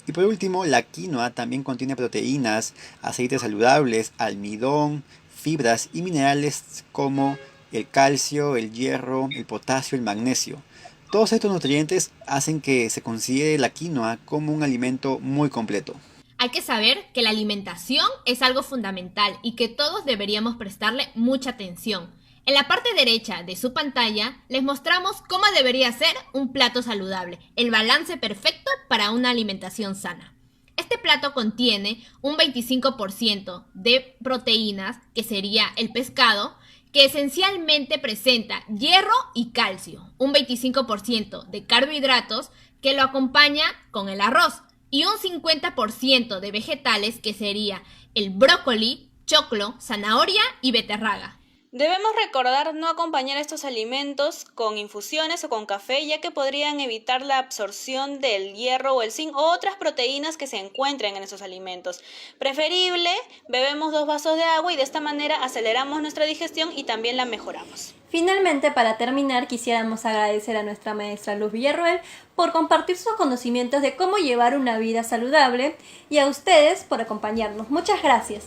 [SPEAKER 15] Y por último, la quinoa también contiene proteínas, aceites saludables, almidón, fibras y minerales como el calcio, el hierro, el potasio, el magnesio. Todos estos nutrientes hacen que se considere la quinoa como un alimento muy completo.
[SPEAKER 16] Hay que saber que la alimentación es algo fundamental y que todos deberíamos prestarle mucha atención. En la parte derecha de su pantalla les mostramos cómo debería ser un plato saludable, el balance perfecto para una alimentación sana. Este plato contiene un 25% de proteínas, que sería el pescado, que esencialmente presenta hierro y calcio, un 25% de carbohidratos que lo acompaña con el arroz y un 50% de vegetales, que sería el brócoli, choclo, zanahoria y beterraga.
[SPEAKER 17] Debemos recordar no acompañar estos alimentos con infusiones o con café, ya que podrían evitar la absorción del hierro o el zinc o otras proteínas que se encuentren en esos alimentos. Preferible, bebemos 2 vasos de agua y de esta manera aceleramos nuestra digestión y también la mejoramos.
[SPEAKER 4] Finalmente, para terminar, quisiéramos agradecer a nuestra maestra Luz Villarroel por compartir sus conocimientos de cómo llevar una vida saludable y a ustedes por acompañarnos. Muchas gracias.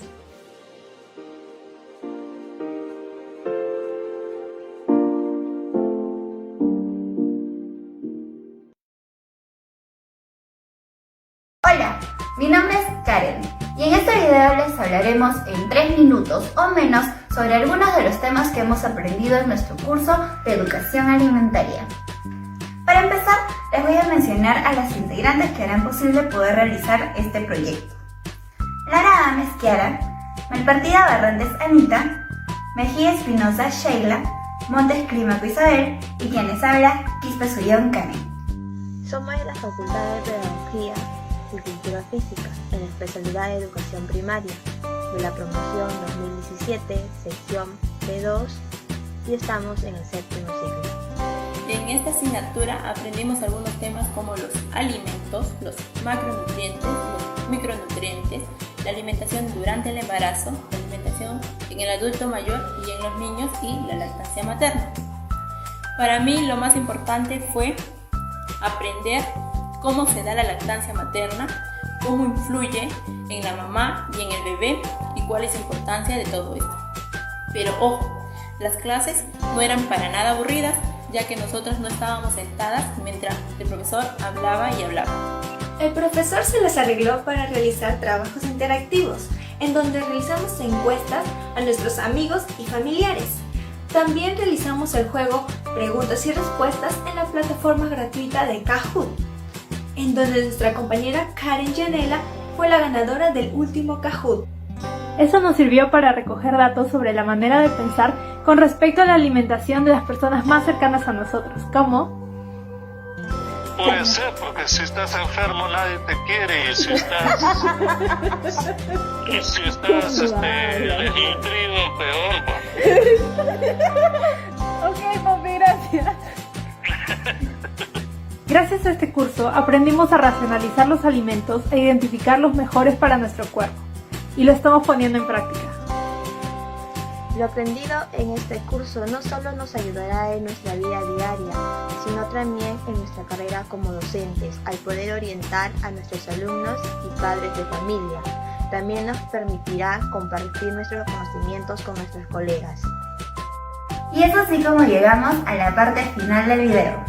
[SPEAKER 18] Hola, mi nombre es Karen y en este video les hablaremos en 3 minutos o menos
[SPEAKER 19] sobre algunos de los temas que hemos aprendido en nuestro curso de educación alimentaria. Para empezar, les voy a mencionar a las integrantes que harán posible poder realizar este proyecto. Lara Ames Kiara, Malpartida Barrantes Anita, Mejía Espinosa Sheila, Montes Clímaco Isabel y quienes habla Quispe Sullón Carmen.
[SPEAKER 20] Somos de la Facultad de Pedagogía y Cultura Física, en la especialidad de Educación Primaria, de la promoción 2017, sección B2, y estamos en el 7º ciclo.
[SPEAKER 21] En esta asignatura aprendimos algunos temas como los alimentos, los macronutrientes, los micronutrientes, la alimentación durante el embarazo, la alimentación en el adulto mayor y en los niños y la lactancia materna. Para mí lo más importante fue aprender cómo se da la lactancia materna, cómo influye en la mamá y en el bebé y cuál es la importancia de todo esto. Pero ojo, las clases no eran para nada aburridas, ya que nosotras no estábamos sentadas mientras el profesor hablaba y hablaba.
[SPEAKER 22] El profesor se las arregló para realizar trabajos interactivos, en donde realizamos encuestas a nuestros amigos y familiares. También realizamos el juego Preguntas y Respuestas en la plataforma gratuita de Kahoot, en donde nuestra compañera Karen Yanela fue la ganadora del último Kahoot.
[SPEAKER 23] Eso nos sirvió para recoger datos sobre la manera de pensar con respecto a la alimentación de las personas más cercanas a nosotros, como...
[SPEAKER 24] Puede ser, porque si estás enfermo nadie te quiere, y si estás desnutrido, peor.
[SPEAKER 23] Ok, papi, gracias. Gracias a este curso aprendimos a racionalizar los alimentos e identificar los mejores para nuestro cuerpo, y lo estamos poniendo en práctica.
[SPEAKER 20] Lo aprendido en este curso no solo nos ayudará en nuestra vida diaria, sino también en nuestra carrera como docentes, al poder orientar a nuestros alumnos y padres de familia. También nos permitirá compartir nuestros conocimientos con nuestros colegas.
[SPEAKER 19] Y es así como llegamos a la parte final del video.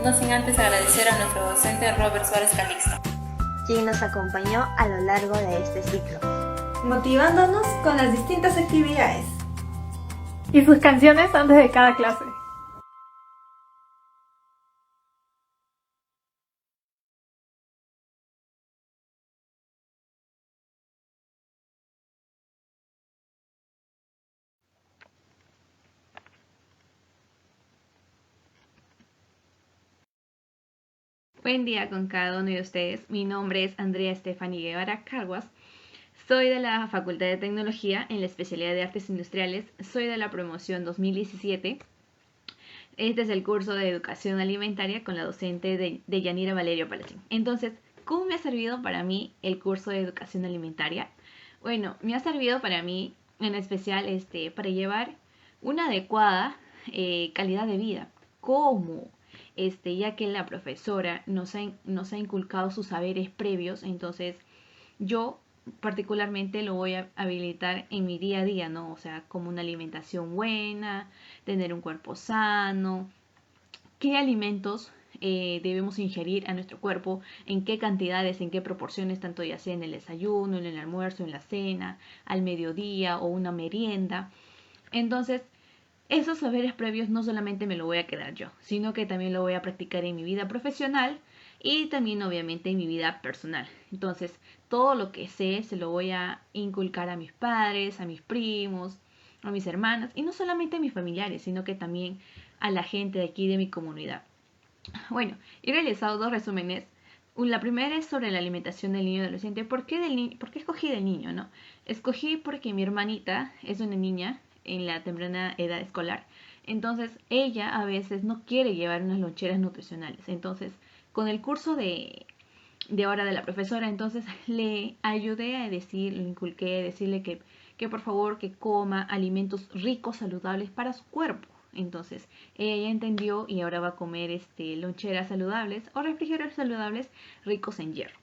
[SPEAKER 21] No sin antes agradecer a nuestro docente Robert Suárez Calixto,
[SPEAKER 20] quien nos acompañó a lo largo de este ciclo,
[SPEAKER 22] motivándonos con las distintas actividades.
[SPEAKER 23] Y sus canciones antes de cada clase.
[SPEAKER 25] Buen día con cada uno de ustedes. Mi nombre es Andrea Estefany Guevara Caguas. Soy de la Facultad de Tecnología en la especialidad de Artes Industriales. Soy de la promoción 2017. Este es el curso de Educación Alimentaria con la docente de Yanira Valerio Palacín. Entonces, ¿cómo me ha servido para mí el curso de Educación Alimentaria? Bueno, me ha servido para mí, en especial, para llevar una adecuada calidad de vida. ¿Cómo? Ya que la profesora nos ha inculcado sus saberes previos, entonces yo particularmente lo voy a habilitar en mi día a día, ¿no? O sea, como una alimentación buena, tener un cuerpo sano, qué alimentos debemos ingerir a nuestro cuerpo, en qué cantidades, en qué proporciones, tanto ya sea en el desayuno, en el almuerzo, en la cena, al mediodía o una merienda. Entonces, esos saberes previos no solamente me lo voy a quedar yo, sino que también lo voy a practicar en mi vida profesional y también obviamente en mi vida personal. Entonces, todo lo que sé se lo voy a inculcar a mis padres, a mis primos, a mis hermanas, y no solamente a mis familiares, sino que también a la gente de aquí de mi comunidad. Bueno, he realizado 2 resúmenes. La primera es sobre la alimentación del niño y adolescente. ¿Por qué escogí del niño, no? Escogí porque mi hermanita es una niña en la temprana edad escolar. Entonces, ella a veces no quiere llevar unas loncheras nutricionales. Entonces, con el curso de ahora de la profesora, entonces le ayudé a le inculqué, a decirle que por favor que coma alimentos ricos, saludables para su cuerpo. Entonces, ella ya entendió y ahora va a comer loncheras saludables o refrigerios saludables ricos en hierro.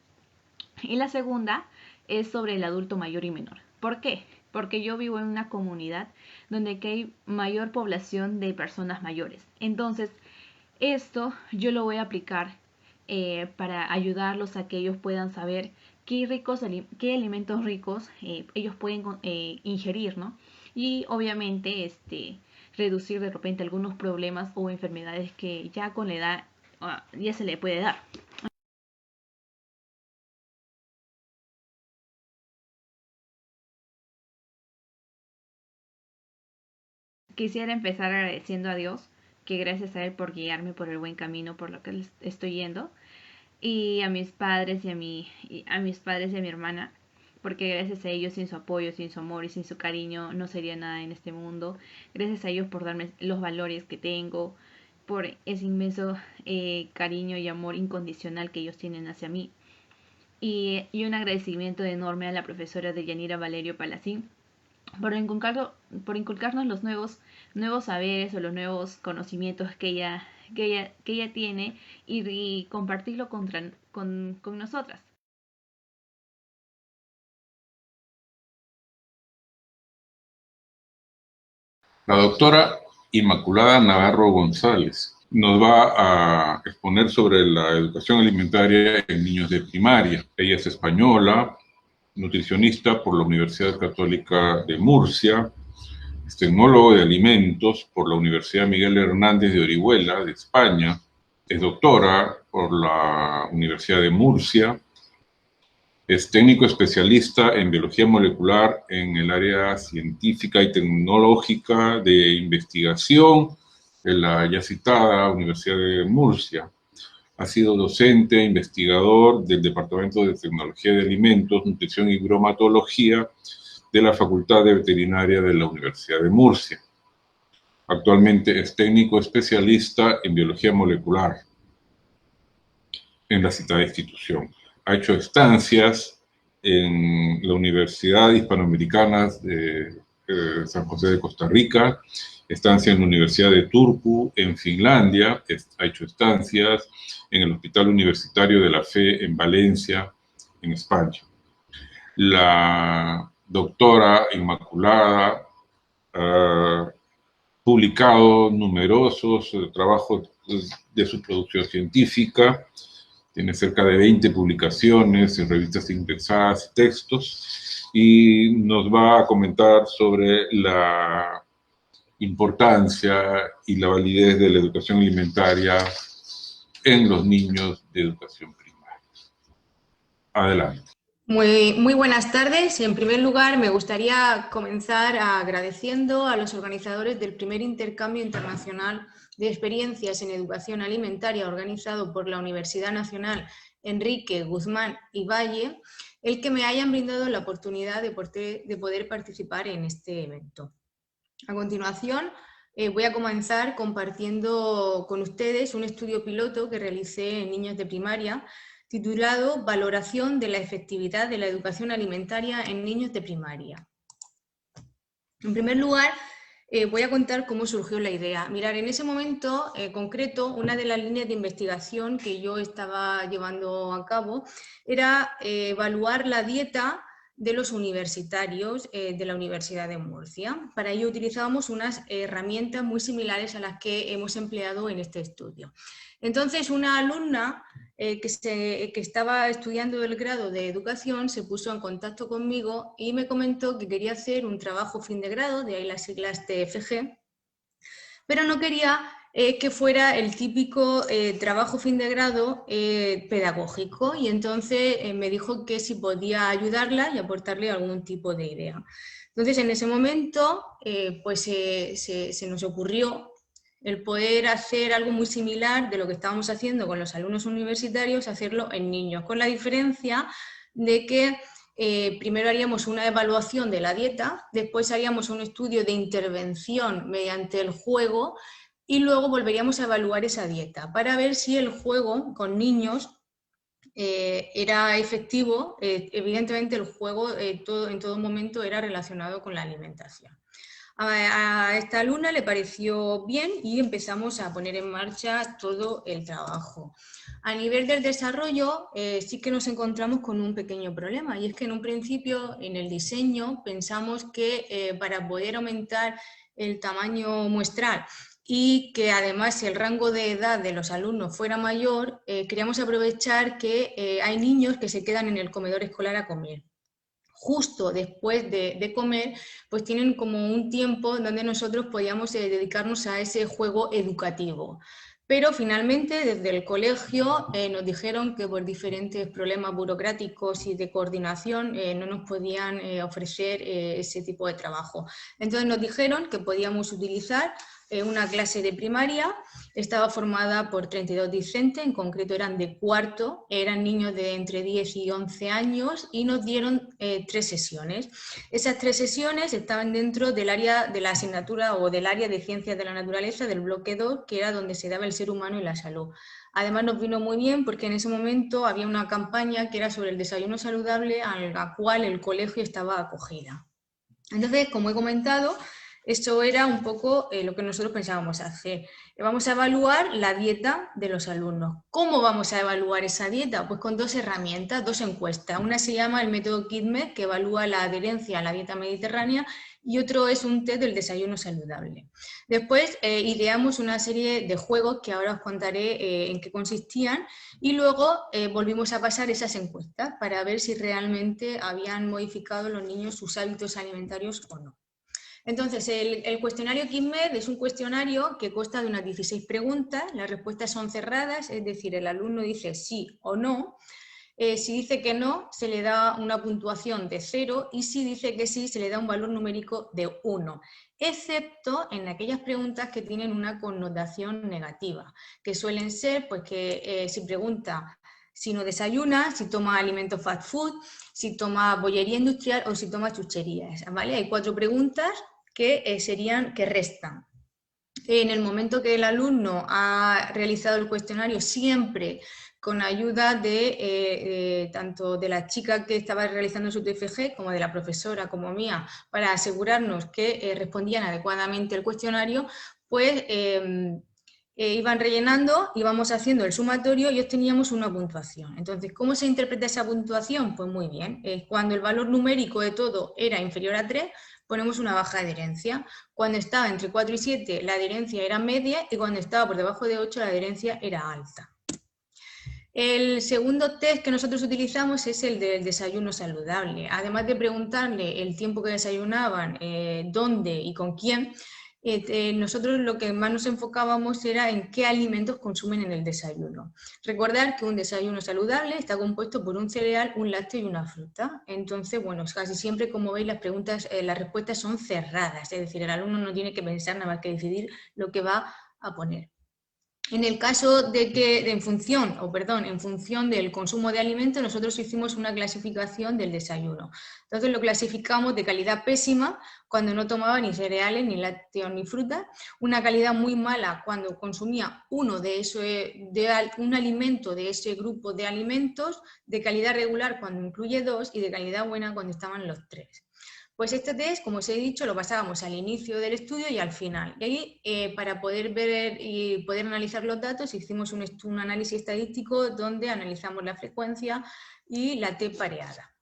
[SPEAKER 25] Y la segunda es sobre el adulto mayor y menor. ¿Por qué? Porque yo vivo en una comunidad donde hay mayor población de personas mayores. Entonces, esto yo lo voy a aplicar para ayudarlos a que ellos puedan saber qué alimentos ricos ellos pueden ingerir, ¿no? y obviamente reducir de repente algunos problemas o enfermedades que ya con la edad ya se le puede dar. Quisiera empezar agradeciendo a Dios, que gracias a Él por guiarme por el buen camino por lo que estoy yendo, y a mis padres y a mi hermana, porque gracias a ellos, sin su apoyo, sin su amor y sin su cariño, no sería nada en este mundo. Gracias a ellos por darme los valores que tengo, por ese inmenso cariño y amor incondicional que ellos tienen hacia mí. Y un agradecimiento enorme a la profesora Deyanira Valerio Palacín por inculcarnos los nuevos saberes o los nuevos conocimientos que ella tiene y compartirlo con nosotras.
[SPEAKER 1] La doctora Inmaculada Navarro González nos va a exponer sobre la educación alimentaria en niños de primaria. Ella es española, nutricionista por la Universidad Católica de Murcia, es tecnólogo de alimentos por la Universidad Miguel Hernández de Orihuela, de España, es doctora por la Universidad de Murcia, es técnico especialista en biología molecular en el área científica y tecnológica de investigación de la ya citada Universidad de Murcia. Ha sido docente e investigador del Departamento de Tecnología de Alimentos, Nutrición y Bromatología de la Facultad de Veterinaria de la Universidad de Murcia. Actualmente es técnico especialista en biología molecular en la citada institución. Ha hecho estancias en la Universidad Hispanoamericana de San José de Costa Rica, estancia en la Universidad de Turku en Finlandia, ha hecho estancias en el Hospital Universitario de la Fe en Valencia, en España. La doctora Inmaculada ha publicado numerosos trabajos de su producción científica, tiene cerca de 20 publicaciones en revistas indexadas y textos, y nos va a comentar sobre la importancia y la validez de la educación alimentaria en los niños de educación primaria. Adelante.
[SPEAKER 2] Muy buenas tardes. En primer lugar, me gustaría comenzar agradeciendo a los organizadores del primer intercambio internacional de experiencias en educación alimentaria organizado por la Universidad Nacional Enrique Guzmán y Valle, el que me hayan brindado la oportunidad de poder participar en este evento. A continuación, voy a comenzar compartiendo con ustedes un estudio piloto que realicé en niños de primaria titulado Valoración de la efectividad de la educación alimentaria en niños de primaria. En primer lugar, voy a contar cómo surgió la idea. Mirar, en ese momento concreto, una de las líneas de investigación que yo estaba llevando a cabo era evaluar la dieta de los universitarios de la Universidad de Murcia. Para ello utilizábamos unas herramientas muy similares a las que hemos empleado en este estudio. Entonces, una alumna que estaba estudiando el grado de educación se puso en contacto conmigo y me comentó que quería hacer un trabajo fin de grado, de ahí las siglas TFG, pero no quería que fuera el típico trabajo fin de grado pedagógico, y entonces me dijo que si podía ayudarla y aportarle algún tipo de idea. Entonces, en ese momento pues se nos ocurrió el poder hacer algo muy similar de lo que estábamos haciendo con los alumnos universitarios, hacerlo en niños, con la diferencia de que primero haríamos una evaluación de la dieta, después haríamos un estudio de intervención mediante el juego y luego volveríamos a evaluar esa dieta para ver si el juego con niños era efectivo. Evidentemente el juego en todo momento era relacionado con la alimentación. A esta alumna le pareció bien y empezamos a poner en marcha todo el trabajo. A nivel del desarrollo sí que nos encontramos con un pequeño problema, y es que en un principio en el diseño pensamos que para poder aumentar el tamaño muestral y que además el rango de edad de los alumnos fuera mayor, queríamos aprovechar que hay niños que se quedan en el comedor escolar a comer. justo después de comer, pues tienen como un tiempo donde nosotros podíamos dedicarnos a ese juego educativo. Pero finalmente desde el colegio nos dijeron que por diferentes problemas burocráticos y de coordinación no nos podían ofrecer ese tipo de trabajo. Entonces nos dijeron que podíamos utilizar una clase de primaria, estaba formada por 32 discentes, en concreto eran de cuarto, eran niños de entre 10 y 11 años y nos dieron 3 sesiones. Esas 3 sesiones estaban dentro del área de la asignatura o del área de ciencias de la naturaleza del bloque 2, que era donde se daba el ser humano y la salud. Además nos vino muy bien porque en ese momento había una campaña que era sobre el desayuno saludable a la cual el colegio estaba acogida. Entonces, como he comentado, eso era un poco lo que nosotros pensábamos hacer. Vamos a evaluar la dieta de los alumnos. ¿Cómo vamos a evaluar esa dieta? Pues con 2 herramientas, 2 encuestas. Una se llama el método KIDMED, que evalúa la adherencia a la dieta mediterránea, y otro es un test del desayuno saludable. Después ideamos una serie de juegos que ahora os contaré en qué consistían, y luego volvimos a pasar esas encuestas para ver si realmente habían modificado los niños sus hábitos alimentarios o no. Entonces, el cuestionario KIDMED es un cuestionario que consta de unas 16 preguntas, las respuestas son cerradas, es decir, el alumno dice sí o no. Si dice que no, se le da una puntuación de 0 y si dice que sí, se le da un valor numérico de 1, excepto en aquellas preguntas que tienen una connotación negativa, que suelen ser pues que si pregunta si no desayuna, si toma alimentos fast food, si toma bollería industrial o si toma chucherías, ¿vale? Hay 4 preguntas que que restan. En el momento que el alumno ha realizado el cuestionario, siempre con ayuda de tanto de la chica que estaba realizando su TFG como de la profesora como mía, para asegurarnos que respondían adecuadamente el cuestionario, pues iban rellenando, íbamos haciendo el sumatorio y obteníamos una puntuación. Entonces, ¿cómo se interpreta esa puntuación? Pues muy bien, cuando el valor numérico de todo era inferior a 3, ponemos una baja adherencia. Cuando estaba entre 4 y 7, la adherencia era media, y cuando estaba por debajo de 8, la adherencia era alta. El segundo test que nosotros utilizamos es el del desayuno saludable. Además de preguntarle el tiempo que desayunaban, dónde y con quién, nosotros lo que más nos enfocábamos era en qué alimentos consumen en el desayuno. Recordar que un desayuno saludable está compuesto por un cereal, un lácteo y una fruta. Entonces, bueno, casi siempre, como veis, las respuestas son cerradas, es decir, el alumno no tiene que pensar nada más que decidir lo que va a poner. En el caso de que, en función del consumo de alimentos, nosotros hicimos una clasificación del desayuno. Entonces lo clasificamos de calidad pésima, cuando no tomaba ni cereales, ni lácteos, ni fruta, una calidad muy mala cuando consumía un alimento de ese grupo de alimentos, de calidad regular cuando incluye 2 y de calidad buena cuando estaban los 3. Pues este test, como os he dicho, lo pasábamos al inicio del estudio y al final. Y ahí, para poder ver y poder analizar los datos, hicimos un análisis estadístico donde analizamos la frecuencia y la T pareada.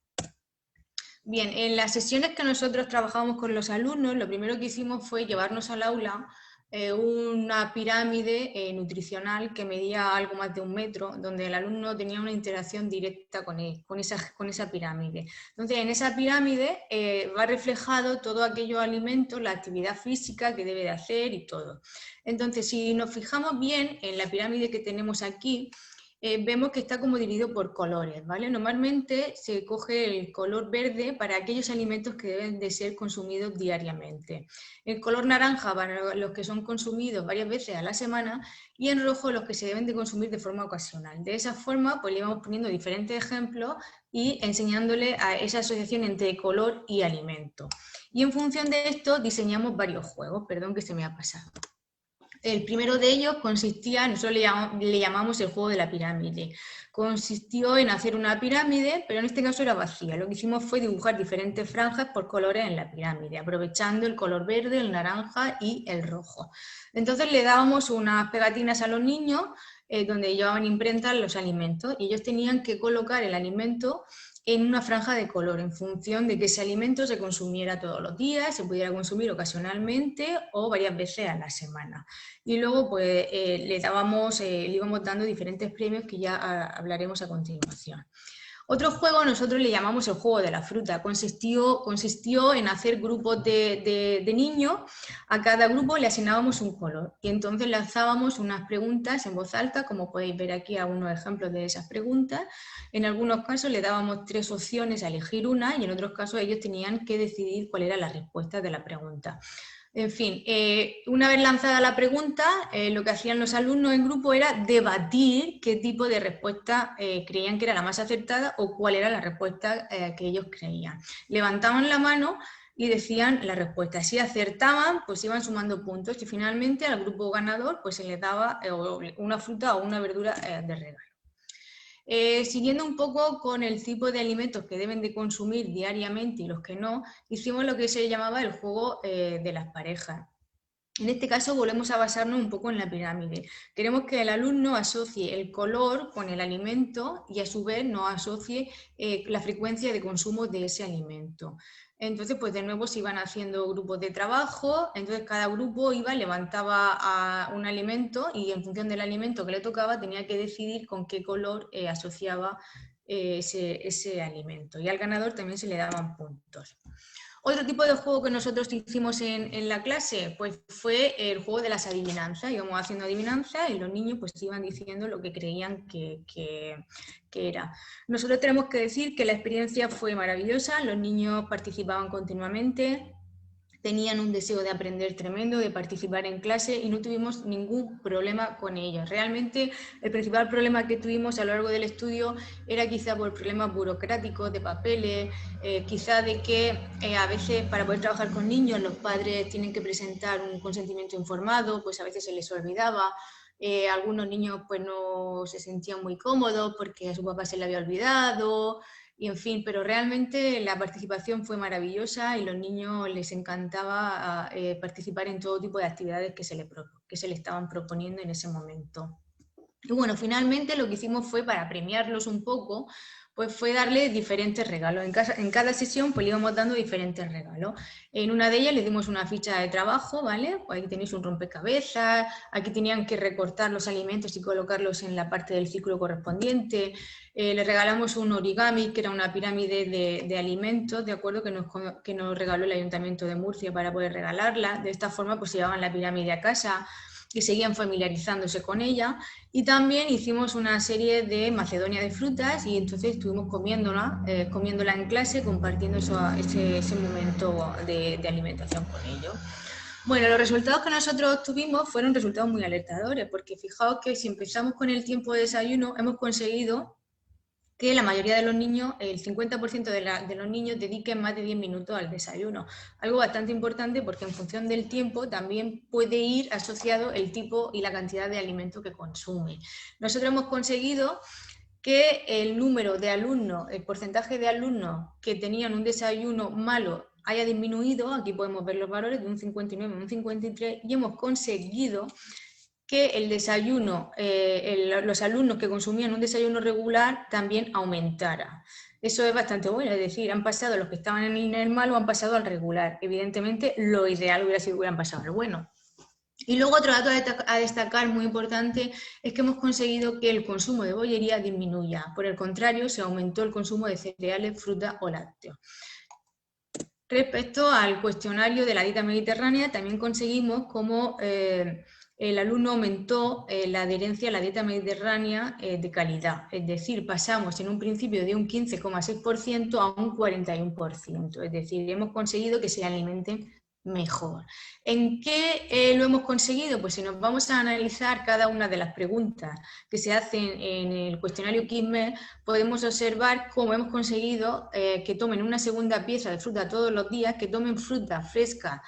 [SPEAKER 2] Bien, en las sesiones que nosotros trabajábamos con los alumnos, lo primero que hicimos fue llevarnos al aula una pirámide nutricional que medía algo más de 1 metro, donde el alumno tenía una interacción directa con esa pirámide. Entonces, en esa pirámide va reflejado todo aquellos alimentos, la actividad física que debe de hacer y todo. Entonces, si nos fijamos bien en la pirámide que tenemos aquí, vemos que está como dividido por colores, ¿vale? Normalmente se coge el color verde para aquellos alimentos que deben de ser consumidos diariamente. El color naranja para los que son consumidos varias veces a la semana y en rojo los que se deben de consumir de forma ocasional. De esa forma, pues le íbamos poniendo diferentes ejemplos y enseñándole a esa asociación entre color y alimento. Y en función de esto diseñamos varios juegos, perdón que se me ha pasado. El primero de ellos consistía, nosotros le llamamos el juego de la pirámide. Consistió en hacer una pirámide, pero en este caso era vacía. Lo que hicimos fue dibujar diferentes franjas por colores en la pirámide, aprovechando el color verde, el naranja y el rojo. Entonces le dábamos unas pegatinas a los niños donde llevaban imprentas los alimentos y ellos tenían que colocar el alimento en una franja de color, en función de que ese alimento se consumiera todos los días, se pudiera consumir ocasionalmente o varias veces a la semana. Y luego pues le íbamos dando diferentes premios que ya hablaremos a continuación. Otro juego nosotros le llamamos el juego de la fruta. Consistió en hacer grupos de niños, a cada grupo le asignábamos un color y entonces lanzábamos unas preguntas en voz alta, como podéis ver aquí algunos ejemplos de esas preguntas. En algunos casos le dábamos 3 opciones a elegir una y en otros casos ellos tenían que decidir cuál era la respuesta de la pregunta. En fin, una vez lanzada la pregunta, lo que hacían los alumnos en grupo era debatir qué tipo de respuesta creían que era la más acertada o cuál era la respuesta que ellos creían. Levantaban la mano y decían la respuesta. Si acertaban, pues iban sumando puntos y finalmente al grupo ganador pues se les daba una fruta o una verdura de regalo. Siguiendo un poco con el tipo de alimentos que deben de consumir diariamente y los que no, hicimos lo que se llamaba el juego de las parejas. En este caso volvemos a basarnos un poco en la pirámide. Queremos que el alumno asocie el color con el alimento y a su vez nos asocie la frecuencia de consumo de ese alimento. Entonces, pues de nuevo se iban haciendo grupos de trabajo, entonces cada grupo levantaba a un alimento y en función del alimento que le tocaba tenía que decidir con qué color asociaba ese alimento. Y al ganador también se le daban puntos. Otro tipo de juego que nosotros hicimos en la clase pues fue el juego de las adivinanzas. Íbamos haciendo adivinanzas y los niños pues iban diciendo lo que creían que era. Nosotros tenemos que decir que la experiencia fue maravillosa, los niños participaban continuamente, tenían un deseo de aprender tremendo, de participar en clase y no tuvimos ningún problema con ellos. Realmente el principal problema que tuvimos a lo largo del estudio era quizá por problemas burocráticos, de papeles, quizá de que a veces para poder trabajar con niños los padres tienen que presentar un consentimiento informado, pues a veces se les olvidaba. Algunos niños pues no se sentían muy cómodos porque a su papá se le había olvidado. Y en fin, pero realmente la participación fue maravillosa y los niños les encantaba participar en todo tipo de actividades que se le estaban proponiendo en ese momento. Y bueno, finalmente lo que hicimos fue, para premiarlos un poco, pues fue darle diferentes regalos. En cada sesión pues le íbamos dando diferentes regalos. En una de ellas les dimos una ficha de trabajo, ¿vale? Pues aquí tenéis un rompecabezas, aquí tenían que recortar los alimentos y colocarlos en la parte del ciclo correspondiente. Les regalamos un origami, que era una pirámide de alimentos, ¿de acuerdo? Que nos regaló el Ayuntamiento de Murcia para poder regalarla. De esta forma pues llevaban la pirámide a casa y seguían familiarizándose con ella. Y también hicimos una serie de macedonia de frutas y entonces estuvimos comiéndola en clase, compartiendo ese momento de alimentación con ellos. Bueno, los resultados que nosotros tuvimos fueron resultados muy alertadores, porque fijaos que si empezamos con el tiempo de desayuno, hemos conseguido que la mayoría de los niños, el 50% de los niños dediquen más de 10 minutos al desayuno. Algo bastante importante porque en función del tiempo también puede ir asociado el tipo y la cantidad de alimento que consume. Nosotros hemos conseguido que el número de alumnos, el porcentaje de alumnos que tenían un desayuno malo haya disminuido, aquí podemos ver los valores, de un 59 a un 53, y hemos conseguido que el desayuno, los alumnos que consumían un desayuno regular también aumentara. Eso es bastante bueno, es decir, han pasado los que estaban en el malo, han pasado al regular. Evidentemente, lo ideal hubiera sido que hubieran pasado al bueno. Y luego otro dato a destacar muy importante es que hemos conseguido que el consumo de bollería disminuya. Por el contrario, se aumentó el consumo de cereales, fruta o lácteos. Respecto al cuestionario de la dieta mediterránea, también conseguimos como el alumno aumentó la adherencia a la dieta mediterránea de calidad. Es decir, pasamos en un principio de un 15,6% a un 41%. Es decir, hemos conseguido que se alimenten mejor. ¿En qué lo hemos conseguido? Pues si nos vamos a analizar cada una de las preguntas que se hacen en el cuestionario QISME, podemos observar cómo hemos conseguido que tomen una segunda pieza de fruta todos los días, que tomen fruta fresca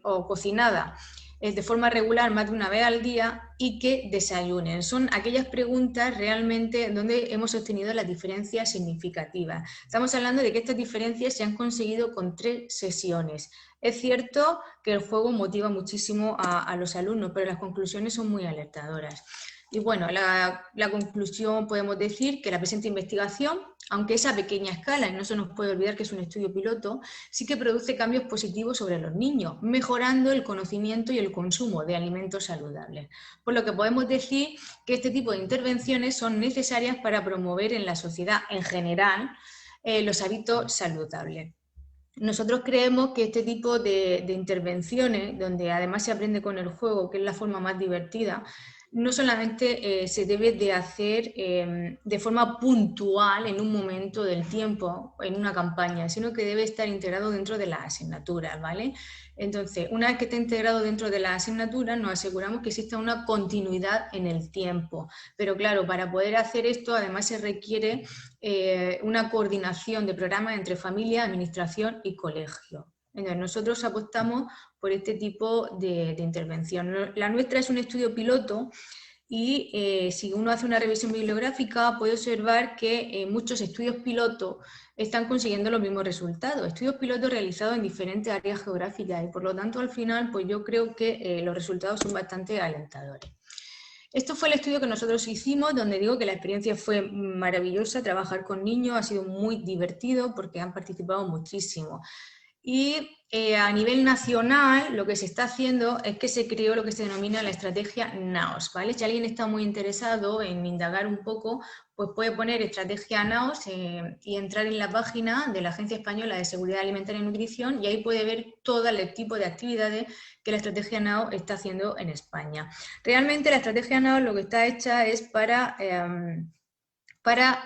[SPEAKER 2] o cocinada de forma regular más de una vez al día y que desayunen. Son aquellas preguntas realmente donde hemos obtenido las diferencias significativas. Estamos hablando de que estas diferencias se han conseguido con 3 sesiones. Es cierto que el juego motiva muchísimo a los alumnos, pero las conclusiones son muy alertadoras. Y bueno, la conclusión podemos decir que la presente investigación, aunque es a pequeña escala, y no se nos puede olvidar que es un estudio piloto, sí que produce cambios positivos sobre los niños, mejorando el conocimiento y el consumo de alimentos saludables. Por lo que podemos decir que este tipo de intervenciones son necesarias para promover en la sociedad en general los hábitos saludables. Nosotros creemos que este tipo de intervenciones, donde además se aprende con el juego, que es la forma más divertida, no solamente se debe de hacer de forma puntual en un momento del tiempo, en una campaña, sino que debe estar integrado dentro de las asignaturas, ¿vale? Entonces, una vez que esté integrado dentro de las asignaturas, nos aseguramos que exista una continuidad en el tiempo. Pero claro, para poder hacer esto, además se requiere una coordinación de programas entre familia, administración y colegio. Entonces, nosotros apostamos por este tipo de intervención. La nuestra es un estudio piloto y si uno hace una revisión bibliográfica puede observar que muchos estudios pilotos están consiguiendo los mismos resultados. Estudios pilotos realizados en diferentes áreas geográficas y por lo tanto al final pues yo creo que los resultados son bastante alentadores. Esto fue el estudio que nosotros hicimos, donde digo que la experiencia fue maravillosa, trabajar con niños ha sido muy divertido porque han participado muchísimo. Y a nivel nacional lo que se está haciendo es que se creó lo que se denomina la estrategia NAOS, ¿vale? Si alguien está muy interesado en indagar un poco, pues puede poner estrategia NAOS y entrar en la página de la Agencia Española de Seguridad Alimentaria y Nutrición y ahí puede ver todo el tipo de actividades que la estrategia NAOS está haciendo en España. Realmente la estrategia NAOS lo que está hecha es para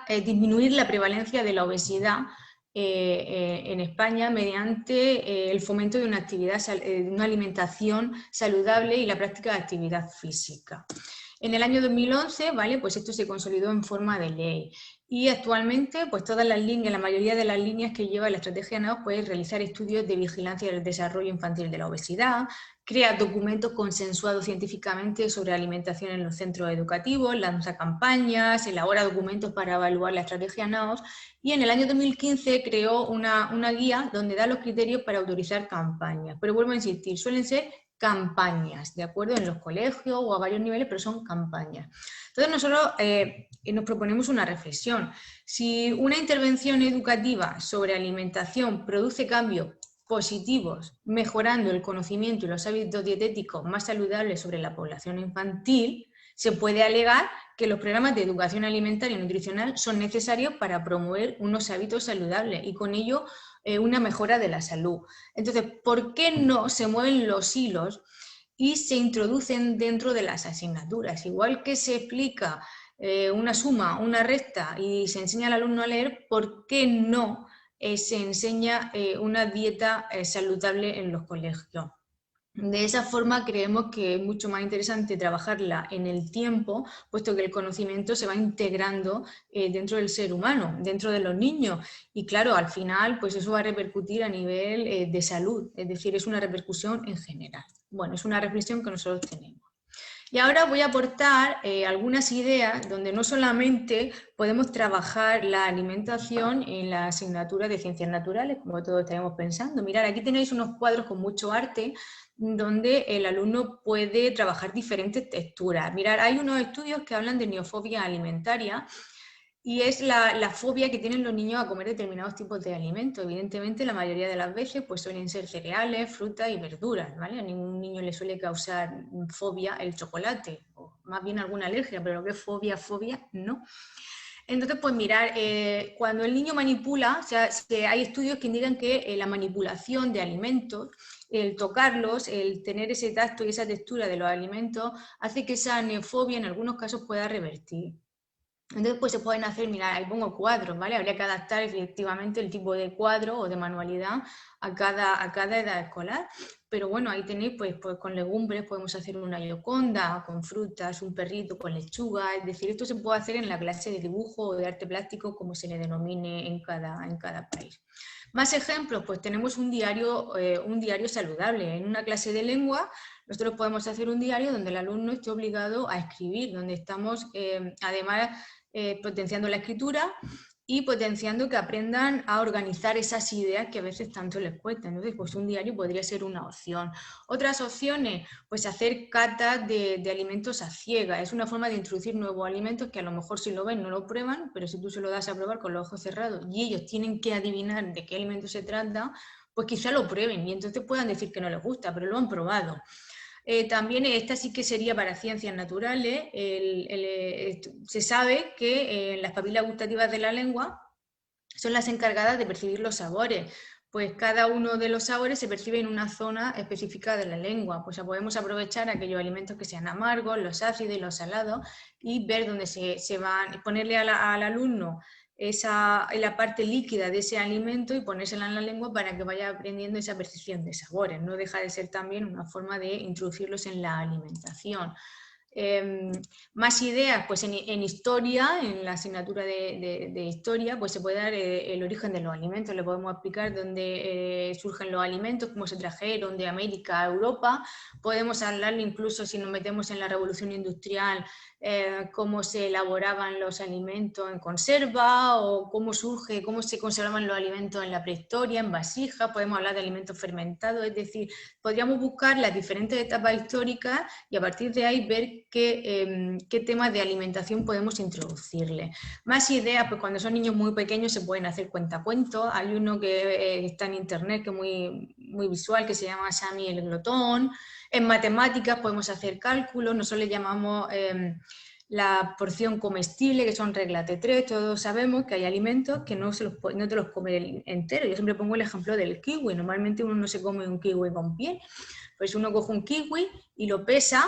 [SPEAKER 2] disminuir la prevalencia de la obesidad en España mediante el fomento de una alimentación saludable y la práctica de actividad física. En el año 2011, ¿vale? Pues esto se consolidó en forma de ley y actualmente pues todas las líneas, la mayoría de las líneas que lleva la estrategia NAOS puede realizar estudios de vigilancia del desarrollo infantil de la obesidad, crea documentos consensuados científicamente sobre alimentación en los centros educativos, lanza campañas, elabora documentos para evaluar la estrategia NAOS y en el año 2015 creó una guía donde da los criterios para autorizar campañas. Pero vuelvo a insistir, suelen ser campañas, ¿de acuerdo? En los colegios o a varios niveles, pero son campañas. Entonces nosotros nos proponemos una reflexión. Si una intervención educativa sobre alimentación produce cambios positivos, mejorando el conocimiento y los hábitos dietéticos más saludables sobre la población infantil, se puede alegar que los programas de educación alimentaria y nutricional son necesarios para promover unos hábitos saludables y con ello una mejora de la salud. Entonces, ¿por qué no se mueven los hilos y se introducen dentro de las asignaturas? Igual que se explica una suma, una resta y se enseña al alumno a leer, ¿por qué no se enseña una dieta saludable en los colegios? De esa forma creemos que es mucho más interesante trabajarla en el tiempo, puesto que el conocimiento se va integrando dentro del ser humano, dentro de los niños. Y claro, al final pues eso va a repercutir a nivel de salud, es decir, es una repercusión en general. Bueno, es una reflexión que nosotros tenemos. Y ahora voy a aportar algunas ideas donde no solamente podemos trabajar la alimentación en la asignatura de Ciencias Naturales, como todos estaremos pensando. Mirad, aquí tenéis unos cuadros con mucho arte donde el alumno puede trabajar diferentes texturas. Mirad, hay unos estudios que hablan de neofobia alimentaria y es la fobia que tienen los niños a comer determinados tipos de alimentos. Evidentemente, la mayoría de las veces pues, suelen ser cereales, frutas y verduras, ¿vale? A ningún niño le suele causar fobia el chocolate, o más bien alguna alergia, pero lo que es fobia, no. Entonces, pues mirar, cuando el niño manipula, o sea, hay estudios que indican que la manipulación de alimentos, el tocarlos, el tener ese tacto y esa textura de los alimentos, hace que esa neofobia en algunos casos pueda revertir. Entonces, pues se pueden hacer, mirad, ahí pongo cuadros, ¿vale? Habría que adaptar efectivamente el tipo de cuadro o de manualidad a cada edad escolar. Pero bueno, ahí tenéis, pues con legumbres podemos hacer una Gioconda, con frutas, un perrito con lechuga. Es decir, esto se puede hacer en la clase de dibujo o de arte plástico, como se le denomine en cada país. Más ejemplos, pues tenemos un diario saludable. En una clase de lengua, nosotros podemos hacer un diario donde el alumno esté obligado a escribir, donde estamos además potenciando la escritura y potenciando que aprendan a organizar esas ideas que a veces tanto les cuesta. Entonces, pues un diario podría ser una opción. Otras opciones, pues hacer catas de alimentos a ciegas. Es una forma de introducir nuevos alimentos que a lo mejor si lo ven no lo prueban, pero si tú se lo das a probar con los ojos cerrados y ellos tienen que adivinar de qué alimento se trata, pues quizá lo prueben y entonces puedan decir que no les gusta, pero lo han probado. También esta sí que sería para ciencias naturales. Se sabe que las papilas gustativas de la lengua son las encargadas de percibir los sabores. Pues cada uno de los sabores se percibe en una zona específica de la lengua. Pues ya podemos aprovechar aquellos alimentos que sean amargos, los ácidos y los salados y ver dónde se van, ponerle al alumno la parte líquida de ese alimento y ponérsela en la lengua para que vaya aprendiendo esa percepción de sabores. No deja de ser también una forma de introducirlos en la alimentación. Más ideas, pues en historia, en la asignatura de historia, pues se puede dar el origen de los alimentos, le podemos explicar dónde surgen los alimentos, cómo se trajeron de América a Europa, podemos hablarle incluso si nos metemos en la revolución industrial, cómo se elaboraban los alimentos en conserva o cómo se conservaban los alimentos en la prehistoria, en vasijas, podemos hablar de alimentos fermentados, es decir, podríamos buscar las diferentes etapas históricas y a partir de ahí ver qué temas de alimentación podemos introducirle. Más ideas, pues cuando son niños muy pequeños se pueden hacer cuentacuentos, hay uno que está en internet que es muy visual que se llama Sammy el glotón. En matemáticas podemos hacer cálculos, nosotros le llamamos la porción comestible, que son reglas de 3, todos sabemos que hay alimentos que no te los come entero. Yo siempre pongo el ejemplo del kiwi, normalmente uno no se come un kiwi con piel, pues uno coge un kiwi y lo pesa,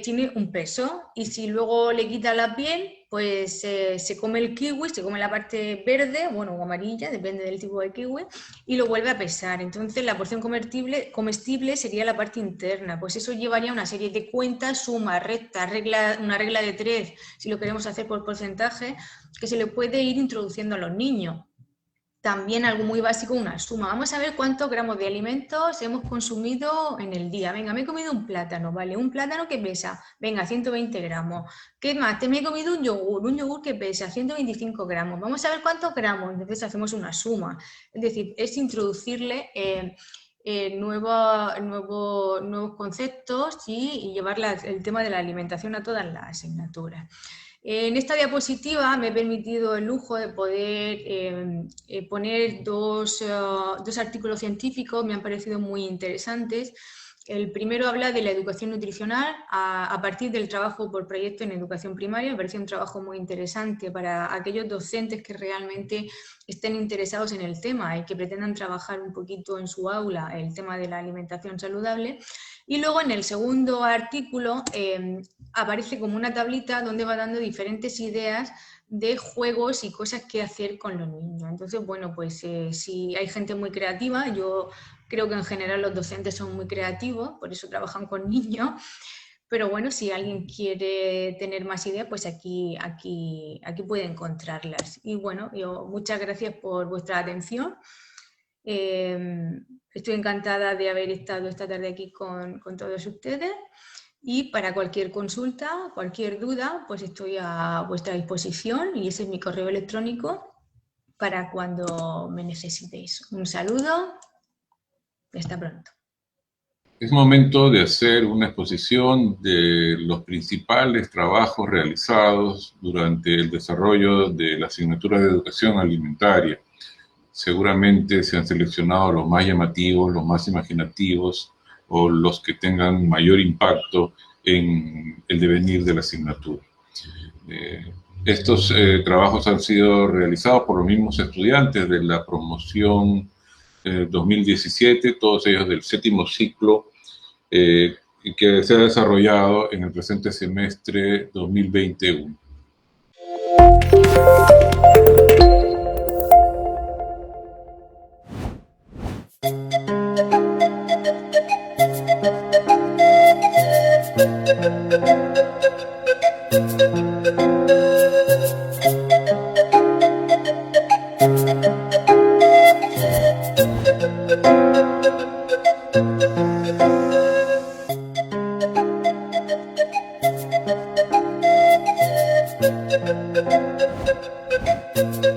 [SPEAKER 2] tiene un peso y si luego le quita la piel, pues se come el kiwi, se come la parte verde, bueno, o amarilla, depende del tipo de kiwi, y lo vuelve a pesar. Entonces la porción comestible sería la parte interna, pues eso llevaría una serie de cuentas, sumas, rectas, una regla de 3, si lo queremos hacer por porcentaje, que se le puede ir introduciendo a los niños. También algo muy básico, una suma. Vamos a ver cuántos gramos de alimentos hemos consumido en el día. Venga, me he comido un plátano, ¿vale? Un plátano que pesa, venga, 120 gramos. ¿Qué más? Me he comido un yogur que pesa 125 gramos. Vamos a ver cuántos gramos. Entonces hacemos una suma. Es decir, es introducirle nuevos conceptos y llevar el tema de la alimentación a todas las asignaturas. En esta diapositiva me he permitido el lujo de poder poner dos artículos científicos, me han parecido muy interesantes. El primero habla de la educación nutricional a partir del trabajo por proyecto en educación primaria. Me parece un trabajo muy interesante para aquellos docentes que realmente estén interesados en el tema y que pretendan trabajar un poquito en su aula el tema de la alimentación saludable. Y luego en el segundo artículo aparece como una tablita donde va dando diferentes ideas de juegos y cosas que hacer con los niños. Entonces, bueno, pues si hay gente muy creativa, yo creo que en general los docentes son muy creativos, por eso trabajan con niños, pero bueno, si alguien quiere tener más ideas, pues aquí puede encontrarlas. Y bueno, muchas gracias por vuestra atención. Estoy encantada de haber estado esta tarde aquí con todos ustedes. Y para cualquier consulta, cualquier duda, pues estoy a vuestra disposición y ese es mi correo electrónico para cuando me necesitéis. Un saludo y hasta pronto.
[SPEAKER 1] Es momento de hacer una exposición de los principales trabajos realizados durante el desarrollo de la asignatura de educación alimentaria. Seguramente se han seleccionado los más llamativos, los más imaginativos, o los que tengan mayor impacto en el devenir de la asignatura. Estos trabajos han sido realizados por los mismos estudiantes de la promoción 2017, todos ellos del 7º ciclo, que se ha desarrollado en el presente semestre 2021.
[SPEAKER 3] Thank you.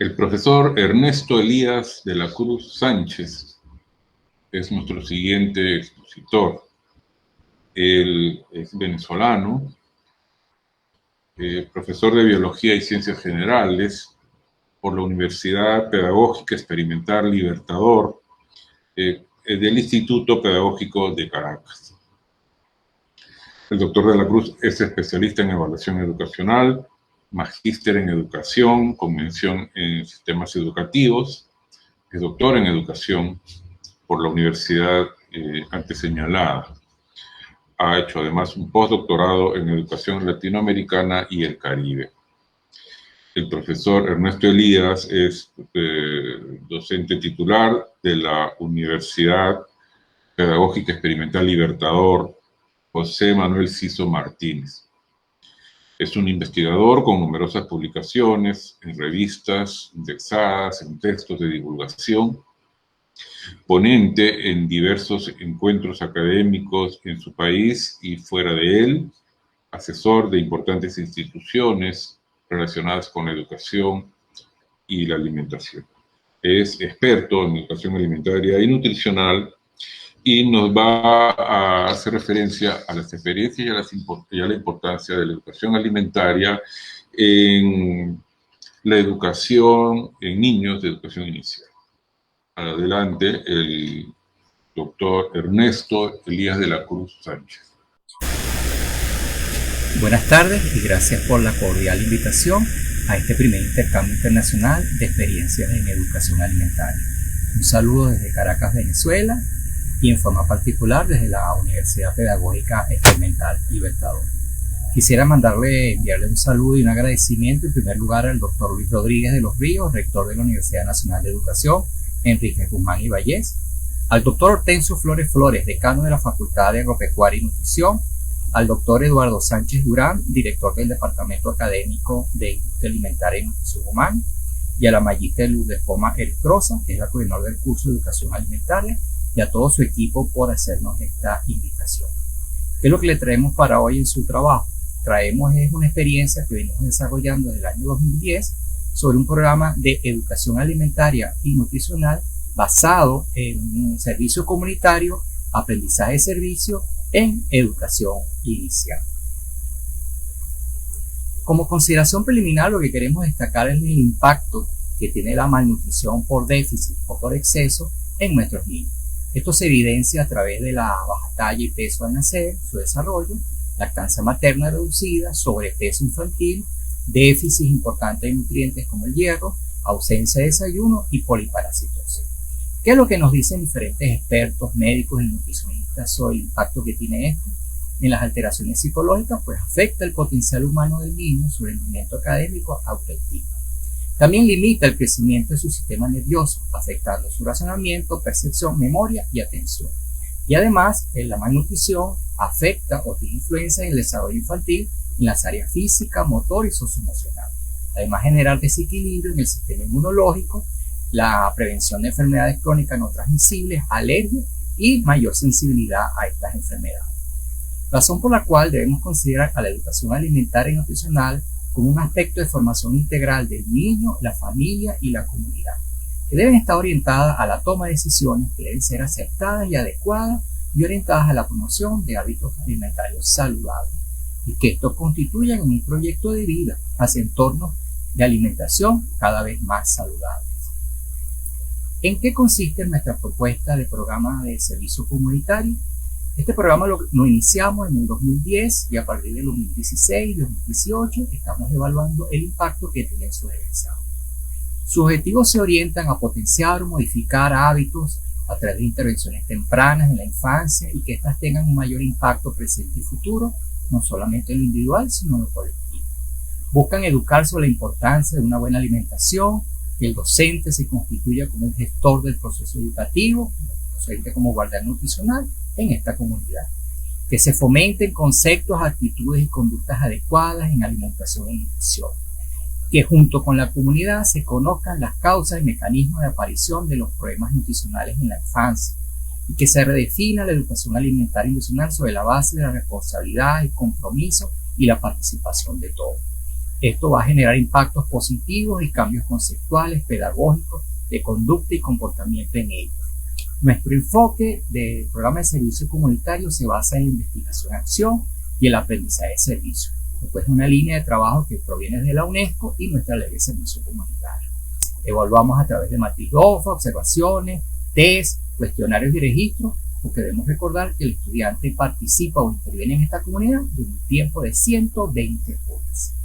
[SPEAKER 1] El profesor Ernesto Elías de la Cruz Sánchez es nuestro siguiente expositor. Él es venezolano, profesor de Biología y Ciencias Generales por la Universidad Pedagógica Experimental Libertador del Instituto Pedagógico de Caracas. El doctor de la Cruz es especialista en evaluación educacional, magíster en educación, con mención en sistemas educativos, es doctor en educación por la universidad antes señalada. Ha hecho además un postdoctorado en educación latinoamericana y el Caribe. El profesor Ernesto Elías es docente titular de la Universidad Pedagógica Experimental Libertador José Manuel Ciso Martínez. Es un investigador con numerosas publicaciones en revistas indexadas, en textos de divulgación, ponente en diversos encuentros académicos en su país y fuera de él, asesor de importantes instituciones relacionadas con la educación y la alimentación. Es experto en educación alimentaria y nutricional y nos va a hacer referencia a las experiencias y a la importancia de la educación alimentaria en la educación en niños de educación inicial. Adelante, el doctor Ernesto Elías de la Cruz Sánchez.
[SPEAKER 3] Buenas tardes y gracias por la cordial invitación a este primer intercambio internacional de experiencias en educación alimentaria. Un saludo desde Caracas, Venezuela, y en forma particular desde la Universidad Pedagógica Experimental Libertador. Quisiera enviarle un saludo y un agradecimiento en primer lugar al doctor Luis Rodríguez de los Ríos, rector de la Universidad Nacional de Educación, Enrique Guzmán y Vallés, al doctor Hortensio Flores Flores, decano de la Facultad de Agropecuaria y Nutrición, al doctor Eduardo Sánchez Durán, director del Departamento Académico de Industria Alimentaria y Nutrición Humana, y a la magíster Lourdes Poma Electrosa, que es la coordinadora del curso de Educación Alimentaria, y a todo su equipo por hacernos esta invitación. ¿Qué es lo que le traemos para hoy en su trabajo? Traemos una experiencia que venimos desarrollando desde el año 2010 sobre un programa de educación alimentaria y nutricional basado en un servicio comunitario, aprendizaje de servicio en educación inicial. Como consideración preliminar, lo que queremos destacar es el impacto que tiene la malnutrición por déficit o por exceso en nuestros niños. Esto se evidencia a través de la baja talla y peso al nacer, su desarrollo, lactancia materna reducida, sobrepeso infantil, déficits importantes de nutrientes como el hierro, ausencia de desayuno y poliparasitosis. ¿Qué es lo que nos dicen diferentes expertos, médicos y nutricionistas sobre el impacto que tiene esto? En las alteraciones psicológicas, pues afecta el potencial humano del niño, su rendimiento académico, autoestima. También limita el crecimiento de su sistema nervioso, afectando su razonamiento, percepción, memoria y atención. Y además, la malnutrición afecta o tiene influencia en el desarrollo infantil en las áreas física, motor y socioemocional. Además, generar desequilibrio en el sistema inmunológico, la prevención de enfermedades crónicas no transmisibles, alergia y mayor sensibilidad a estas enfermedades. Razón por la cual debemos considerar a la educación alimentaria y nutricional como un aspecto de formación integral del niño, la familia y la comunidad, que deben estar orientadas a la toma de decisiones que deben ser acertadas y adecuadas y orientadas a la promoción de hábitos alimentarios saludables, y que estos constituyan un proyecto de vida hacia entornos de alimentación cada vez más saludables. ¿En qué consiste nuestra propuesta de programa de servicio comunitario? Este programa lo iniciamos en el 2010 y a partir del 2016 y 2018 estamos evaluando el impacto que tiene en sus egresados. Sus objetivos se orientan a potenciar o modificar hábitos a través de intervenciones tempranas en la infancia y que éstas tengan un mayor impacto presente y futuro, no solamente en lo individual, sino en lo colectivo. Buscan educar sobre la importancia de una buena alimentación, que el docente se constituya como un gestor del proceso educativo, el docente como guardián nutricional en esta comunidad, que se fomenten conceptos, actitudes y conductas adecuadas en alimentación y nutrición, que junto con la comunidad se conozcan las causas y mecanismos de aparición de los problemas nutricionales en la infancia, y que se redefina la educación alimentaria y nutricional sobre la base de la responsabilidad, el compromiso y la participación de todos. Esto va a generar impactos positivos y cambios conceptuales, pedagógicos, de conducta y comportamiento en ellos. Nuestro enfoque del programa de servicio comunitario se basa en la investigación-acción y el aprendizaje de servicio. Después una línea de trabajo que proviene de la UNESCO y nuestra ley de servicio comunitario. Evaluamos a través de matriz DOFA, observaciones, test, cuestionarios y registros, porque debemos recordar que el estudiante participa o interviene en esta comunidad durante un tiempo de 120 horas.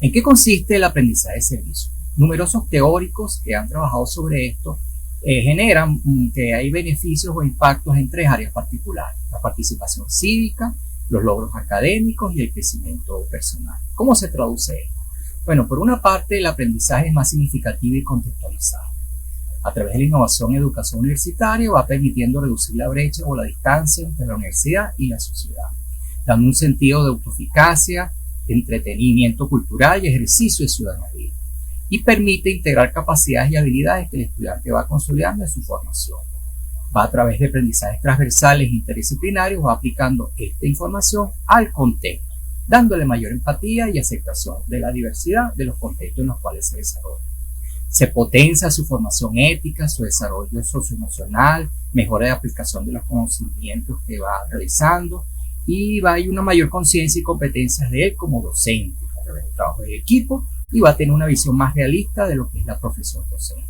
[SPEAKER 3] ¿En qué consiste el aprendizaje de servicio? Numerosos teóricos que han trabajado sobre esto generan que hay beneficios o impactos en 3 áreas particulares: la participación cívica, los logros académicos y el crecimiento personal. ¿Cómo se traduce esto? Bueno, por una parte, el aprendizaje es más significativo y contextualizado. A través de la innovación en educación universitaria va permitiendo reducir la brecha o la distancia entre la universidad y la sociedad, dando un sentido de autoeficacia, entretenimiento cultural y ejercicio de ciudadanía, y permite integrar capacidades y habilidades que el estudiante va consolidando en su formación. Va a través de aprendizajes transversales e interdisciplinarios, va aplicando esta información al contexto, dándole mayor empatía y aceptación de la diversidad de los contextos en los cuales se desarrolla. Se potencia su formación ética, su desarrollo socioemocional, mejora de aplicación de los conocimientos que va realizando y va a haber una mayor conciencia y competencias de él como docente a través del trabajo de equipo, y va a tener una visión más realista de lo que es la profesión docente.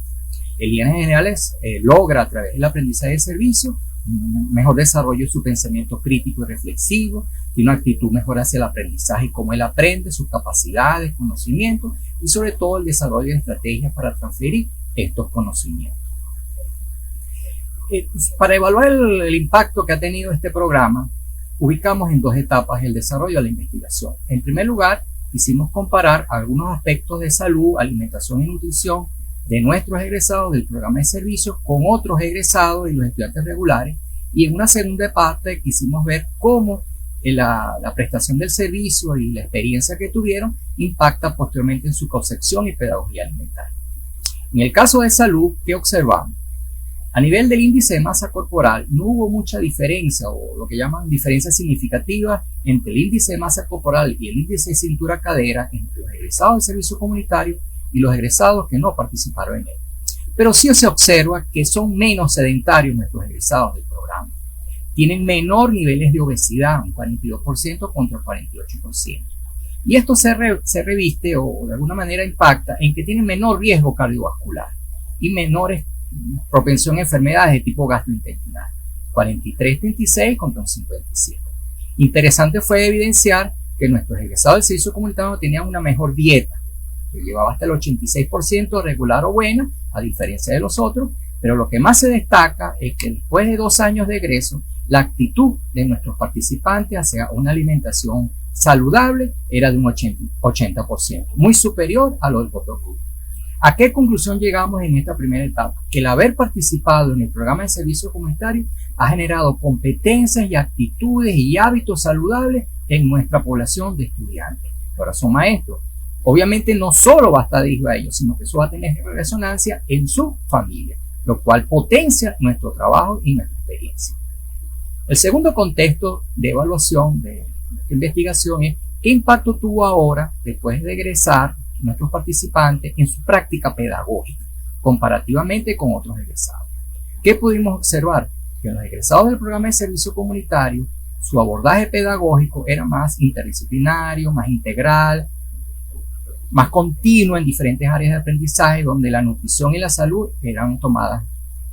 [SPEAKER 3] El líneas generales logra a través del aprendizaje de servicio un mejor desarrollo de su pensamiento crítico y reflexivo, tiene una actitud mejor hacia el aprendizaje y cómo él aprende, sus capacidades, conocimientos y sobre todo el desarrollo de estrategias para transferir estos conocimientos. Para evaluar el impacto que ha tenido este programa, ubicamos en 2 etapas el desarrollo de la investigación. En primer lugar, quisimos comparar algunos aspectos de salud, alimentación y nutrición de nuestros egresados del programa de servicios con otros egresados y los estudiantes regulares, y en una segunda parte quisimos ver cómo la prestación del servicio y la experiencia que tuvieron impacta posteriormente en su concepción y pedagogía alimentaria. En el caso de salud, ¿qué observamos? A nivel del índice de masa corporal no hubo mucha diferencia o lo que llaman diferencia significativa entre el índice de masa corporal y el índice de cintura-cadera entre los egresados del servicio comunitario y los egresados que no participaron en él. Pero sí se observa que son menos sedentarios nuestros egresados del programa. Tienen menor niveles de obesidad, un 42% contra el 48%. Y esto se reviste o de alguna manera impacta en que tienen menor riesgo cardiovascular y menores propensión a enfermedades de tipo gastrointestinal, 43-36 contra un 57. Interesante fue evidenciar que nuestros egresados del servicio comunitario tenían una mejor dieta, que llevaba hasta el 86% regular o buena, a diferencia de los otros, pero lo que más se destaca es que después de 2 años de egreso, la actitud de nuestros participantes hacia una alimentación saludable era de un 80%, muy superior a lo del otro grupo. ¿A qué conclusión llegamos en esta primera etapa? Que el haber participado en el programa de servicio comunitario ha generado competencias y actitudes y hábitos saludables en nuestra población de estudiantes. Ahora son maestros. Obviamente no solo va a estar dirigido a ellos, sino que eso va a tener resonancia en su familia, lo cual potencia nuestro trabajo y nuestra experiencia. El segundo contexto de evaluación de investigación es qué impacto tuvo ahora, después de egresar, nuestros participantes en su práctica pedagógica, comparativamente con otros egresados. ¿Qué pudimos observar? Que los egresados del programa de servicio comunitario, su abordaje pedagógico era más interdisciplinario, más integral, más continuo en diferentes áreas de aprendizaje, donde la nutrición y la salud eran tomadas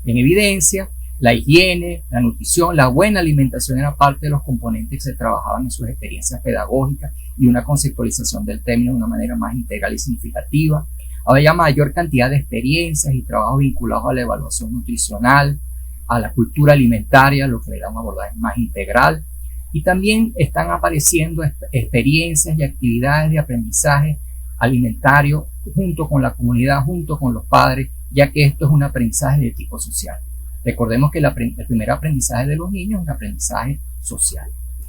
[SPEAKER 3] en evidencia, la higiene, la nutrición, la buena alimentación era parte de los componentes que se trabajaban en sus experiencias pedagógicas y una conceptualización del término de una manera más integral y significativa. Había mayor cantidad de experiencias y trabajos vinculados a la evaluación nutricional, a la cultura alimentaria, lo que le da un abordaje más integral. Y también están apareciendo experiencias y actividades de aprendizaje alimentario junto con la comunidad, junto con los padres, ya que esto es un aprendizaje de tipo social. Recordemos que el primer aprendizaje de los niños es un aprendizaje social.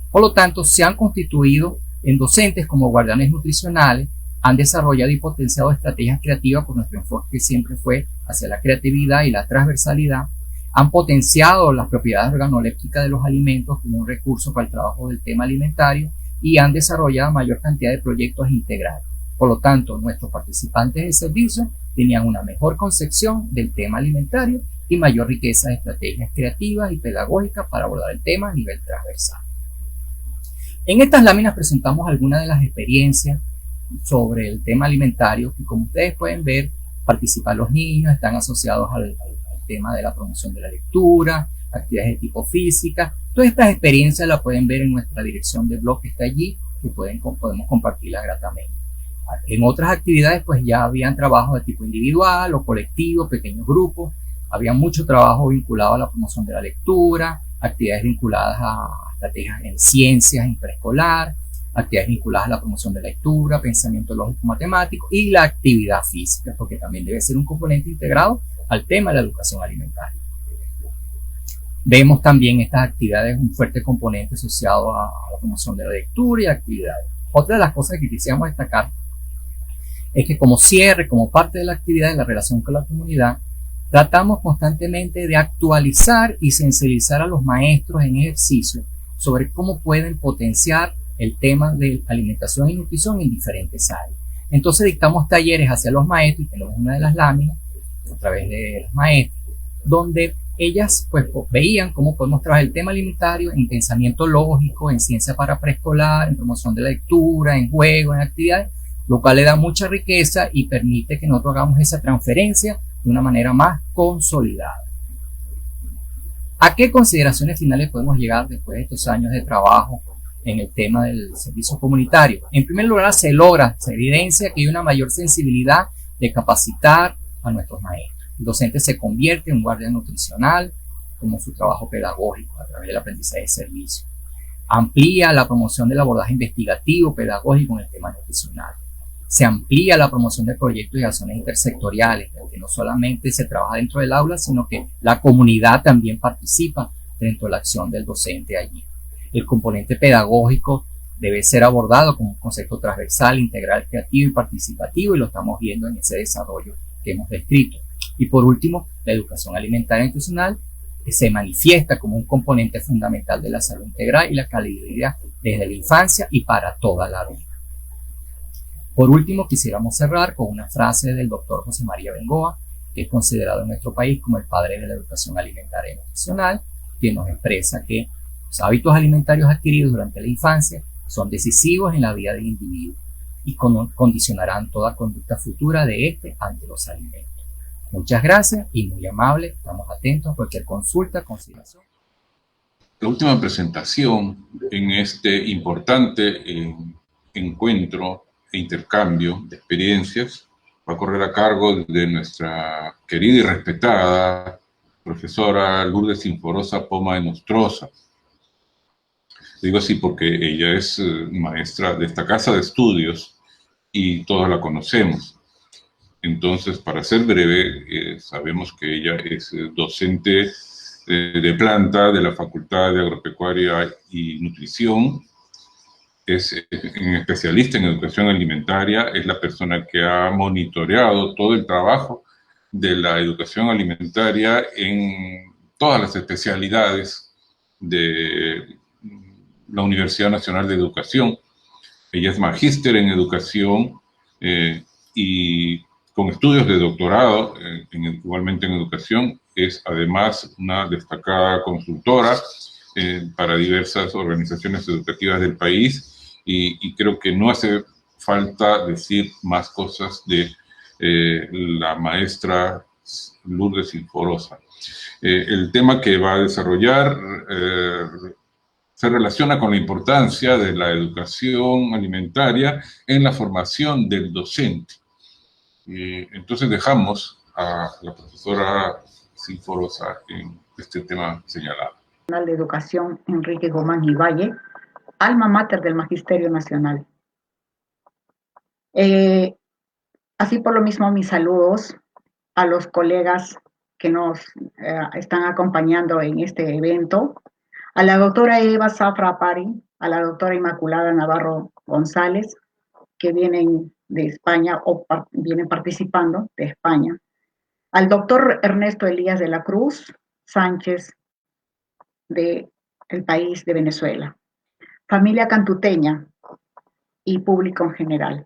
[SPEAKER 3] Por lo tanto, se han constituido en docentes como guardianes nutricionales, han desarrollado y potenciado estrategias creativas por nuestro enfoque que siempre fue hacia la creatividad y la transversalidad, han potenciado las propiedades organolépticas de los alimentos como un recurso para el trabajo del tema alimentario y han desarrollado mayor cantidad de proyectos integrales. Por lo tanto, nuestros participantes del servicio tenían una mejor concepción del tema alimentario y mayor riqueza de estrategias creativas y pedagógicas para abordar el tema a nivel transversal. En estas láminas presentamos algunas de las experiencias sobre el tema alimentario que, como ustedes pueden ver, participan los niños, están asociados al tema de la promoción de la lectura, actividades de tipo física. Todas estas experiencias las pueden ver en nuestra dirección de blog que está allí, que podemos compartirlas gratamente. En otras actividades pues ya habían trabajos de tipo individual o colectivo, pequeños grupos, había mucho trabajo vinculado a la promoción de la lectura, actividades vinculadas a estrategias en ciencias en preescolar, actividades vinculadas a la promoción de la lectura, pensamiento lógico-matemático y la actividad física, porque también debe ser un componente integrado al tema de la educación alimentaria. Vemos también estas actividades un fuerte componente asociado a la promoción de la lectura y actividades. Otra de las cosas que quisiéramos destacar es que como cierre, como parte de la actividad de la relación con la comunidad, tratamos constantemente de actualizar y sensibilizar a los maestros en ejercicio sobre cómo pueden potenciar el tema de alimentación y nutrición en diferentes áreas. Entonces dictamos talleres hacia los maestros y tenemos una de las láminas a través de los maestros, donde ellas pues veían cómo podemos trabajar el tema alimentario en pensamiento lógico, en ciencia para preescolar, en promoción de la lectura, en juego, en actividades, lo cual le da mucha riqueza y permite que nosotros hagamos esa transferencia de una manera más consolidada. ¿A qué consideraciones finales podemos llegar después de estos años de trabajo en el tema del servicio comunitario? En primer lugar, se evidencia que hay una mayor sensibilidad de capacitar a nuestros maestros. El docente se convierte en un guardián nutricional, como su trabajo pedagógico a través del aprendizaje de servicio. Amplía la promoción del abordaje investigativo, pedagógico en el tema nutricional. Se amplía la promoción de proyectos y acciones intersectoriales, porque no solamente se trabaja dentro del aula, sino que la comunidad también participa dentro de la acción del docente allí. El componente pedagógico debe ser abordado como un concepto transversal, integral, creativo y participativo, y lo estamos viendo en ese desarrollo que hemos descrito. Y por último, la educación alimentaria e nutricional se manifiesta como un componente fundamental de la salud integral y la calidad desde la infancia y para toda la vida. Por último, quisiéramos cerrar con una frase del doctor José María Bengoa, que es considerado en nuestro país como el padre de la educación alimentaria y nutricional, que nos expresa que los hábitos alimentarios adquiridos durante la infancia son decisivos en la vida del individuo y condicionarán toda conducta futura de éste ante los alimentos. Muchas gracias y muy amable, estamos atentos a cualquier consulta, consideración.
[SPEAKER 1] La última presentación en este importante encuentro e intercambio de experiencias va a correr a cargo de nuestra querida y respetada profesora Lourdes Sinforosa Poma de Nostroza. Digo así porque ella es maestra de esta casa de estudios y todos la conocemos. Entonces, para ser breve, sabemos que ella es docente de planta de la Facultad de Agropecuaria y Nutrición, es especialista en educación alimentaria, es la persona que ha monitoreado todo el trabajo de la educación alimentaria en todas las especialidades de la Universidad Nacional de Educación. Ella es magíster en educación y con estudios de doctorado, igualmente en educación, es además una destacada consultora para diversas organizaciones educativas del país y creo que no hace falta decir más cosas de la maestra Lourdes Sinforosa. El tema que va a desarrollar se relaciona con la importancia de la educación alimentaria en la formación del docente. Entonces dejamos a la profesora Sinforosa en este tema señalado.
[SPEAKER 5] De Educación Enrique Gomán y Valle, alma mater del Magisterio Nacional. Así por lo mismo mis saludos a los colegas que nos están acompañando en este evento, a la doctora Eva Zafra Pari, a la doctora Inmaculada Navarro González, que vienen de España o vienen participando de España, al doctor Ernesto Elías de la Cruz Sánchez del país de Venezuela. familia cantuteña y público en general.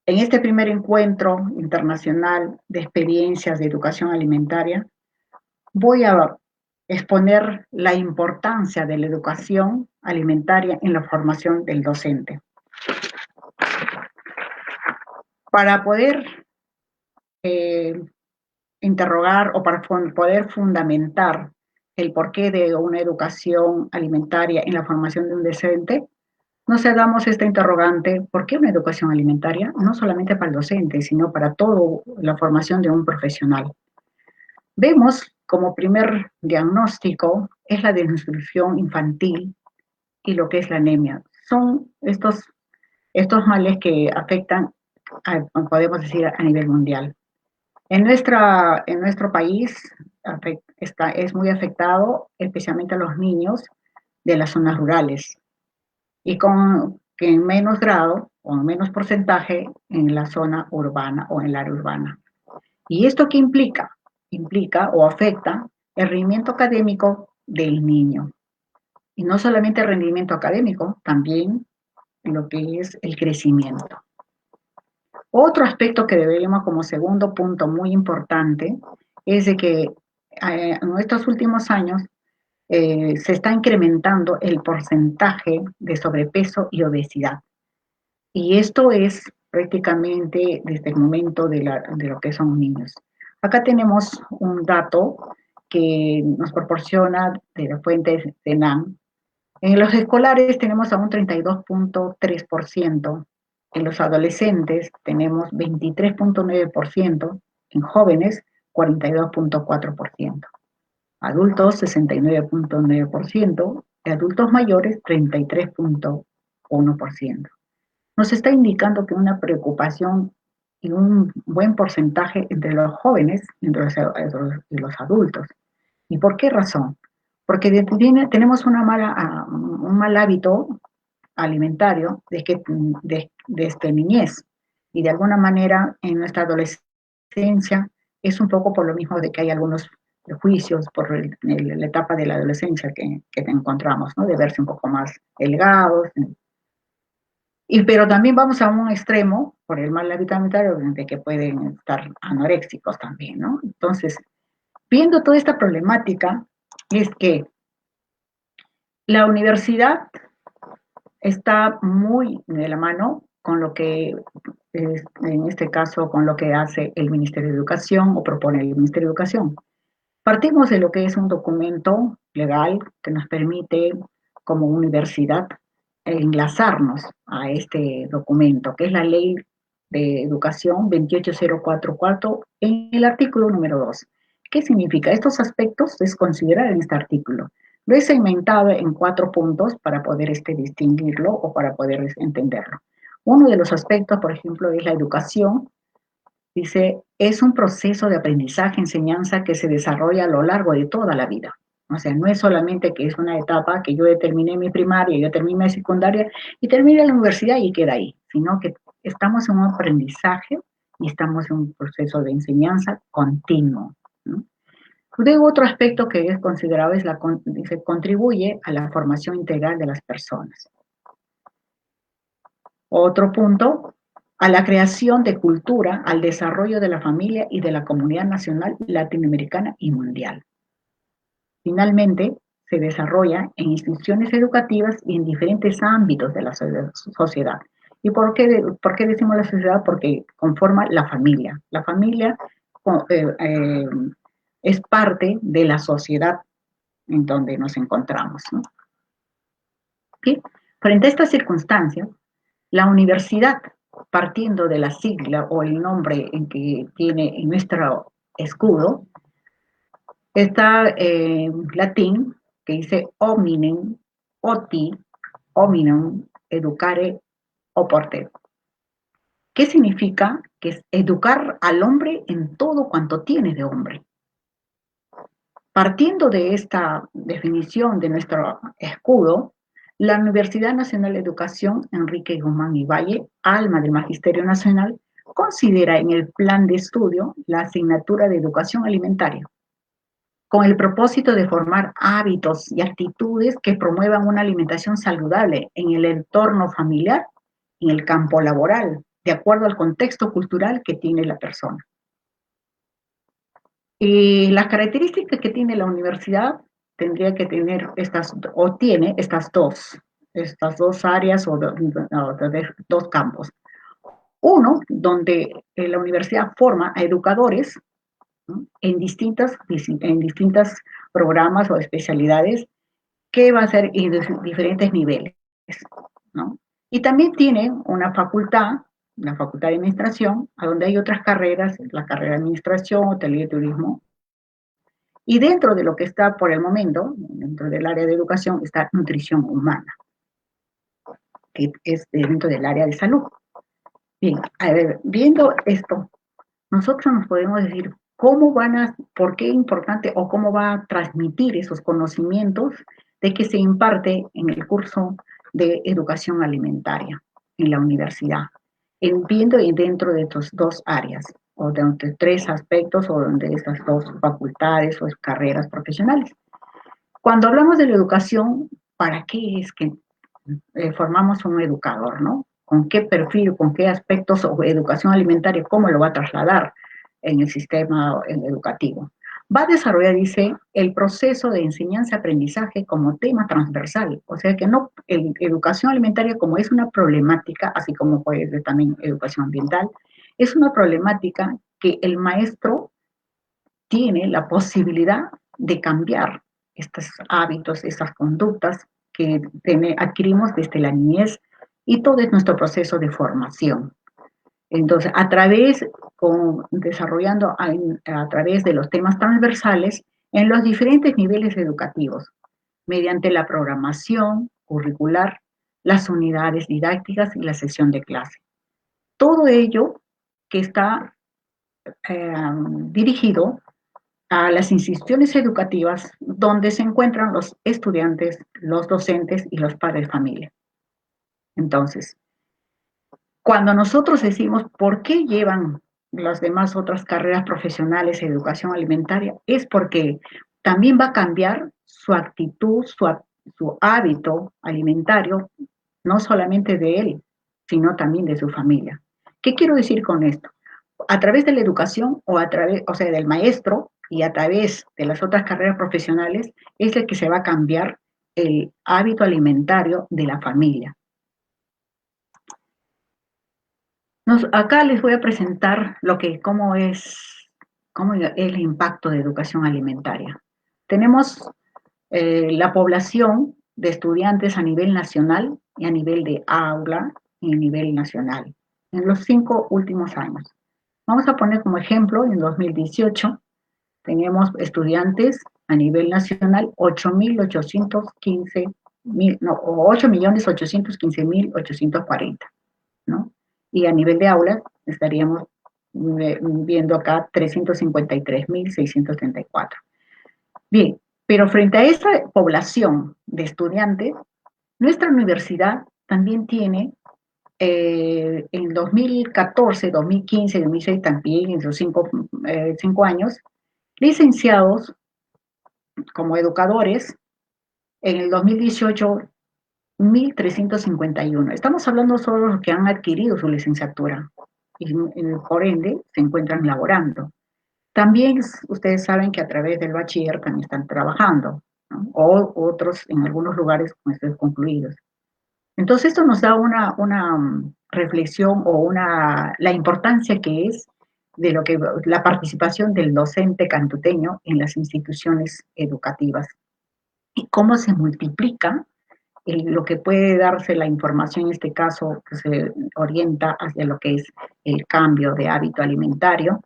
[SPEAKER 5] En este primer encuentro internacional de experiencias de educación alimentaria, voy a exponer la importancia de la educación alimentaria en la formación del docente. Para poder interrogar o para poder fundamentar el porqué de una educación alimentaria en la formación de un docente, nos hagamos esta interrogante: ¿por qué una educación alimentaria? No solamente para el docente, sino para toda la formación de un profesional. Vemos como primer diagnóstico es la desnutrición infantil y lo que es la anemia. Son estos males que afectan, podemos decir, a nivel mundial. En nuestro país es muy afectado, especialmente a los niños de las zonas rurales, y que en menos grado o en menos porcentaje en la zona urbana o en el área urbana. ¿Y esto qué implica? Implica o afecta el rendimiento académico del niño. Y no solamente el rendimiento académico, también lo que es el crecimiento. Otro aspecto que deberíamos como segundo punto muy importante es de que en estos últimos años se está incrementando el porcentaje de sobrepeso y obesidad. Y esto es prácticamente desde el momento de lo que son niños. Acá tenemos un dato que nos proporciona de la fuente de NAN. En los escolares tenemos a un 32.3%, en los adolescentes tenemos 23.9%, en jóvenes 42.4%. Adultos 69.9% y adultos mayores 33.1%. Nos está indicando que una preocupación y un buen porcentaje entre los jóvenes y los adultos. ¿Y por qué razón? Porque tenemos un mal hábito alimentario desde niñez, y de alguna manera en nuestra adolescencia es un poco por lo mismo de que hay algunos prejuicios por la etapa de la adolescencia que te encontramos, ¿no? De verse un poco más delgados. Pero también vamos a un extremo por el mal hábito alimentario de que pueden estar anoréxicos también, ¿no? Entonces, viendo toda esta problemática, es que la universidad está muy de la mano con lo que, en este caso, con lo que hace el Ministerio de Educación o propone el Ministerio de Educación. Partimos de lo que es un documento legal que nos permite, como universidad, enlazarnos a este documento, que es la Ley de Educación 28044, en el artículo número 2. ¿Qué significa? Estos aspectos es considerar en este artículo. Lo he segmentado en 4 puntos para poder distinguirlo o para poder entenderlo. Uno de los aspectos, por ejemplo, es la educación. Dice, es un proceso de aprendizaje, enseñanza que se desarrolla a lo largo de toda la vida. O sea, no es solamente que es una etapa que yo terminé mi primaria, yo terminé mi secundaria y terminé la universidad y queda ahí, sino que estamos en un aprendizaje y estamos en un proceso de enseñanza continuo, ¿no? Luego, otro aspecto que es considerado es dice, contribuye a la formación integral de las personas. Otro punto, a la creación de cultura, al desarrollo de la familia y de la comunidad nacional, latinoamericana y mundial. Finalmente, se desarrolla en instituciones educativas y en diferentes ámbitos de la sociedad. ¿Y por qué decimos la sociedad? Porque conforma la familia. La familia es parte de la sociedad en donde nos encontramos, ¿no? ¿Sí? Frente a estas circunstancias, la universidad, partiendo de la sigla o el nombre en que tiene en nuestro escudo, está en latín, que dice hominem, oti, hominum, educare, oportet. ¿Qué significa? Que es educar al hombre en todo cuanto tiene de hombre. Partiendo de esta definición de nuestro escudo, la Universidad Nacional de Educación Enrique Guzmán y Valle, alma del Magisterio Nacional, considera en el plan de estudio la asignatura de educación alimentaria. con el propósito de formar hábitos y actitudes que promuevan una alimentación saludable en el entorno familiar y en el campo laboral, de acuerdo al contexto cultural que tiene la persona. Y las características que tiene la universidad tendría que tener tiene estas dos áreas o dos campos. Uno, donde la universidad forma a educadores, ¿no?, en distintas programas o especialidades que va a ser en diferentes niveles, ¿no? Y también tiene una facultad, la Facultad de Administración, a donde hay otras carreras, la carrera de Administración, Hotelería y Turismo. Y dentro de lo que está por el momento, dentro del área de educación, está Nutrición Humana, que es dentro del área de salud. Bien, a ver, viendo esto, nosotros nos podemos decir por qué es importante o cómo va a transmitir esos conocimientos de que se imparte en el curso de educación alimentaria en la universidad, viendo dentro de estas dos áreas, o de tres aspectos, o de estas dos facultades o carreras profesionales. Cuando hablamos de la educación, ¿para qué es que formamos un educador, no? ¿Con qué perfil, con qué aspectos o educación alimentaria, cómo lo va a trasladar en el sistema educativo? Va a desarrollar, dice, el proceso de enseñanza-aprendizaje como tema transversal. O sea que no, educación alimentaria como es una problemática, así como puede ser también educación ambiental, es una problemática que el maestro tiene la posibilidad de cambiar estos hábitos, estas conductas que adquirimos desde la niñez y todo es nuestro proceso de formación. Entonces, desarrollando a través de los temas transversales en los diferentes niveles educativos, mediante la programación curricular, las unidades didácticas y la sesión de clase. Todo ello que está dirigido a las instituciones educativas donde se encuentran los estudiantes, los docentes y los padres de familia. Entonces, cuando nosotros decimos por qué llevan las demás otras carreras profesionales en educación alimentaria, es porque también va a cambiar su actitud, su hábito alimentario, no solamente de él, sino también de su familia. ¿Qué quiero decir con esto? A través de la educación del maestro y a través de las otras carreras profesionales es el que se va a cambiar el hábito alimentario de la familia. Acá les voy a presentar cómo es el impacto de educación alimentaria. Tenemos la población de estudiantes a nivel nacional y a nivel de aula y a nivel nacional en los 5 últimos años. Vamos a poner como ejemplo, en 2018 teníamos estudiantes a nivel nacional 8.815.840, ¿no? Y a nivel de aula estaríamos viendo acá 353.634. Bien, pero frente a esta población de estudiantes, nuestra universidad también tiene en 2014, 2015, 2016 también, en esos 5 años, licenciados como educadores, en el 2018, 1.351. Estamos hablando solo de los que han adquirido su licenciatura y por ende se encuentran laborando. También ustedes saben que a través del bachiller también están trabajando, ¿no? O otros en algunos lugares con estos concluidos. Entonces esto nos da una reflexión o la importancia que es de la participación del docente cantuteño en las instituciones educativas y cómo se multiplica lo que puede darse la información, en este caso, que se orienta hacia lo que es el cambio de hábito alimentario,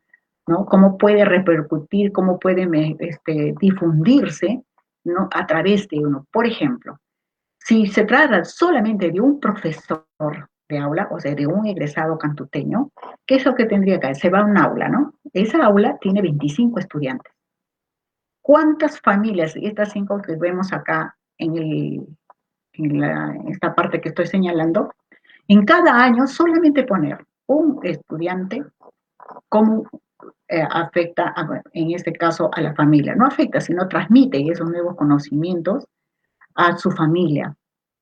[SPEAKER 5] ¿no? Cómo puede repercutir, cómo puede difundirse, ¿no?, a través de uno. Por ejemplo, si se trata solamente de un profesor de aula, o sea, de un egresado cantuteño, ¿qué es lo que tendría que hacer? Se va a un aula, ¿no? Esa aula tiene 25 estudiantes. ¿Cuántas familias, estas 5 que vemos acá en esta parte que estoy señalando, en cada año solamente poner un estudiante como afecta, en este caso, a la familia. No afecta, sino transmite esos nuevos conocimientos a su familia.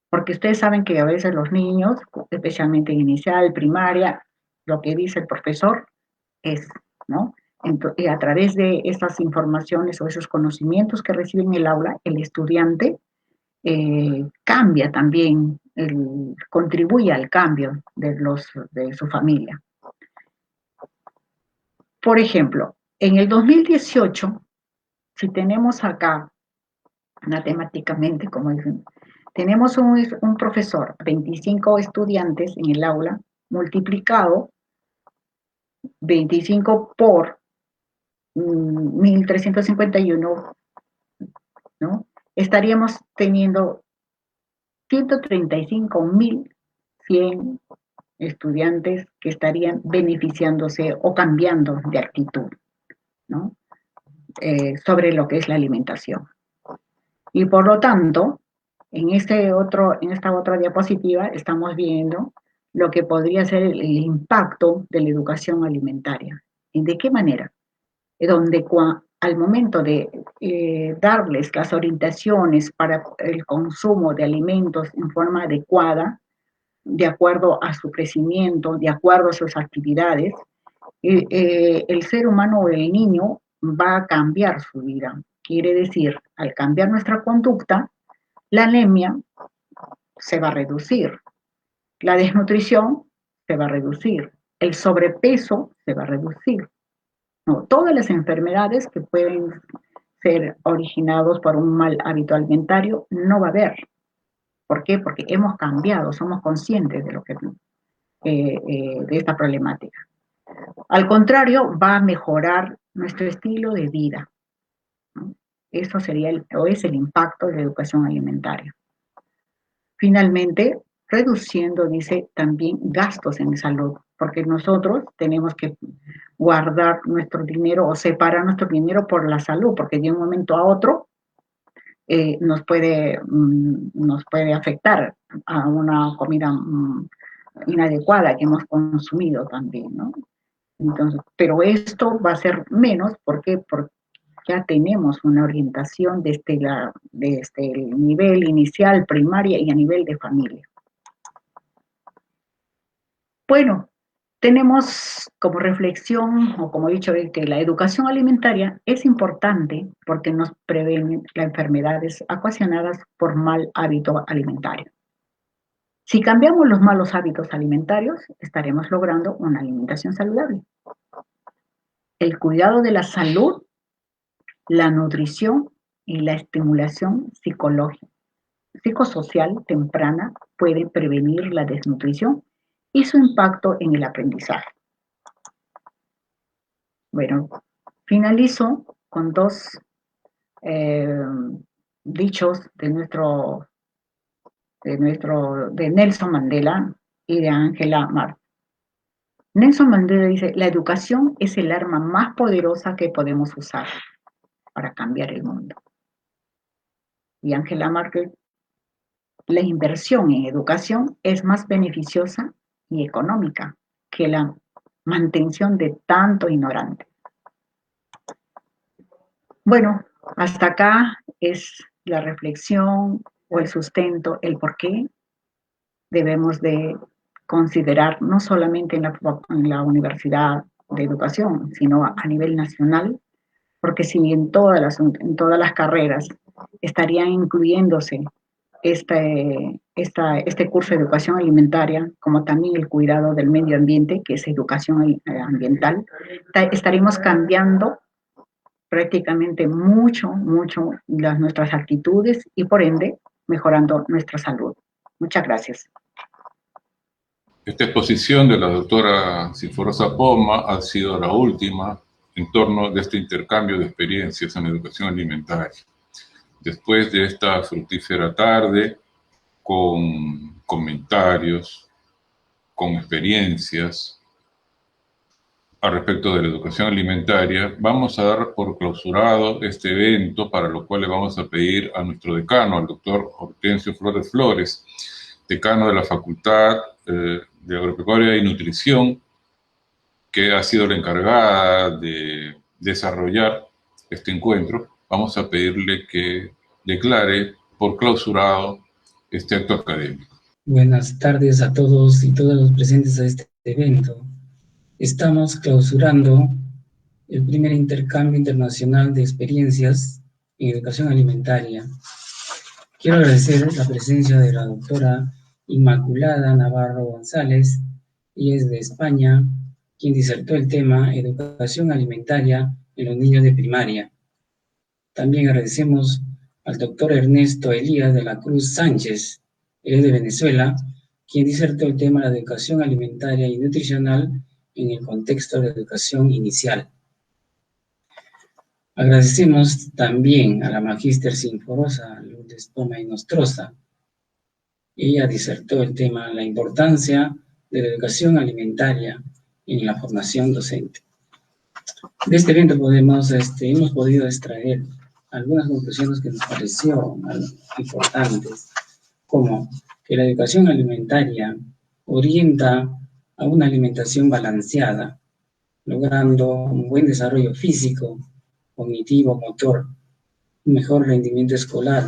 [SPEAKER 5] Porque ustedes saben que a veces los niños, especialmente en inicial, primaria, lo que dice el profesor es, ¿no? Entonces, a través de estas informaciones o esos conocimientos que recibe en el aula, el estudiante cambia también, contribuye al cambio de su familia. Por ejemplo, en el 2018, si tenemos acá, matemáticamente, como dicen, tenemos un profesor, 25 estudiantes en el aula, multiplicado 25 por 1.351, ¿no? Estaríamos teniendo 135.100 estudiantes que estarían beneficiándose o cambiando de actitud, ¿no? Sobre lo que es la alimentación. Y por lo tanto, en esta otra diapositiva estamos viendo lo que podría ser el impacto de la educación alimentaria. ¿Y de qué manera? Donde al momento de darles las orientaciones para el consumo de alimentos en forma adecuada, de acuerdo a su crecimiento, de acuerdo a sus actividades, el ser humano o el niño va a cambiar su vida. Quiere decir, al cambiar nuestra conducta, la anemia se va a reducir, la desnutrición se va a reducir, el sobrepeso se va a reducir. No, todas las enfermedades que pueden ser originadas por un mal hábito alimentario no va a haber. ¿Por qué? Porque hemos cambiado, somos conscientes de de esta problemática. Al contrario, va a mejorar nuestro estilo de vida, ¿no? Eso sería es el impacto de la educación alimentaria. Finalmente, reduciendo, dice, también gastos en salud, porque nosotros tenemos que guardar nuestro dinero o separar nuestro dinero por la salud, porque de un momento a otro nos puede afectar a una comida inadecuada que hemos consumido también, ¿no? Entonces, pero esto va a ser menos, ¿por qué? Porque ya tenemos una orientación desde el nivel inicial, primaria y a nivel de familia. Bueno, tenemos como reflexión, o como he dicho, que la educación alimentaria es importante porque nos previene las enfermedades ocasionadas por mal hábito alimentario. Si cambiamos los malos hábitos alimentarios, estaremos logrando una alimentación saludable. El cuidado de la salud, la nutrición y la estimulación psicosocial temprana puede prevenir la desnutrición y su impacto en el aprendizaje. Bueno, finalizo con dos dichos de Nelson Mandela y de Angela Mark. Nelson Mandela dice: la educación es el arma más poderosa que podemos usar para cambiar el mundo. Y Angela Merkel: la inversión en educación es más beneficiosa y económica que la mantención de tanto ignorante. Bueno, hasta acá es la reflexión o el sustento, el por qué debemos de considerar, no solamente en la Universidad de Educación, sino a nivel nacional, porque si en todas las carreras estarían incluyéndose este curso de educación alimentaria, como también el cuidado del medio ambiente, que es educación ambiental, estaremos cambiando prácticamente mucho nuestras actitudes y por ende mejorando nuestra salud. Muchas gracias.
[SPEAKER 1] Esta exposición de la doctora Sinforosa Poma ha sido la última en torno de este intercambio de experiencias en educación alimentaria. Después de esta fructífera tarde, con comentarios, con experiencias al respecto de la educación alimentaria, vamos a dar por clausurado este evento, para lo cual le vamos a pedir a nuestro decano, al doctor Hortensio Flores Flores, decano de la Facultad de Agropecuaria y Nutrición, que ha sido la encargada de desarrollar este encuentro, vamos a pedirle que declare por clausurado este acto académico.
[SPEAKER 6] Buenas tardes a todos y todas los presentes a este evento. Estamos clausurando el primer intercambio internacional de experiencias en educación alimentaria. Quiero agradecer la presencia de la doctora Inmaculada Navarro González, ella es de España, quien disertó el tema Educación Alimentaria en los niños de primaria. También agradecemos al doctor Ernesto Elías de la Cruz Sánchez, él es de Venezuela, quien disertó el tema la educación alimentaria y nutricional en el contexto de la educación inicial. Agradecemos también a la magíster Sinforosa Lourdes Poma y Nostroza. Ella disertó el tema la importancia de la educación alimentaria en la formación docente. De este evento hemos podido extraer algunas conclusiones que nos parecieron importantes, como que la educación alimentaria orienta a una alimentación balanceada, logrando un buen desarrollo físico, cognitivo, motor, un mejor rendimiento escolar,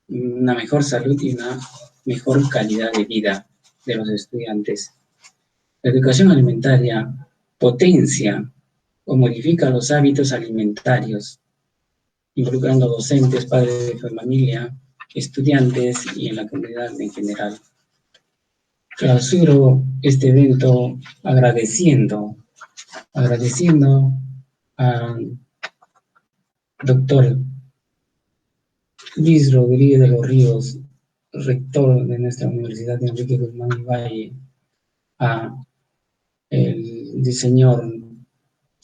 [SPEAKER 6] una mejor salud y una mejor calidad de vida de los estudiantes. La educación alimentaria potencia o modifica los hábitos alimentarios, involucrando docentes, padres de familia, estudiantes y en la comunidad en general. Clausuro este evento agradeciendo al doctor Luis Rodríguez de los Ríos, rector de nuestra Universidad Enrique Guzmán y Valle, a el señor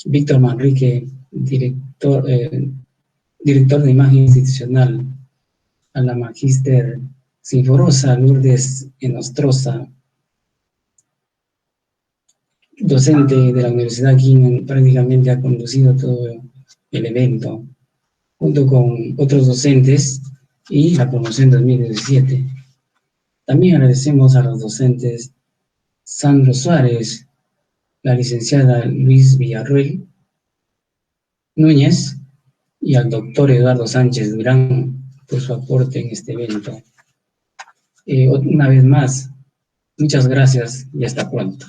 [SPEAKER 6] Víctor Manrique, director de imagen institucional, a la magíster Sinforosa Lourdes Nostroza, docente de la universidad, quien prácticamente ha conducido todo el evento, junto con otros docentes y la promoción 2017. También agradecemos a los docentes Sandro Suárez, la licenciada Luis Villarruel Núñez y al doctor Eduardo Sánchez Durán por su aporte en este evento. Una vez más, muchas gracias y hasta pronto.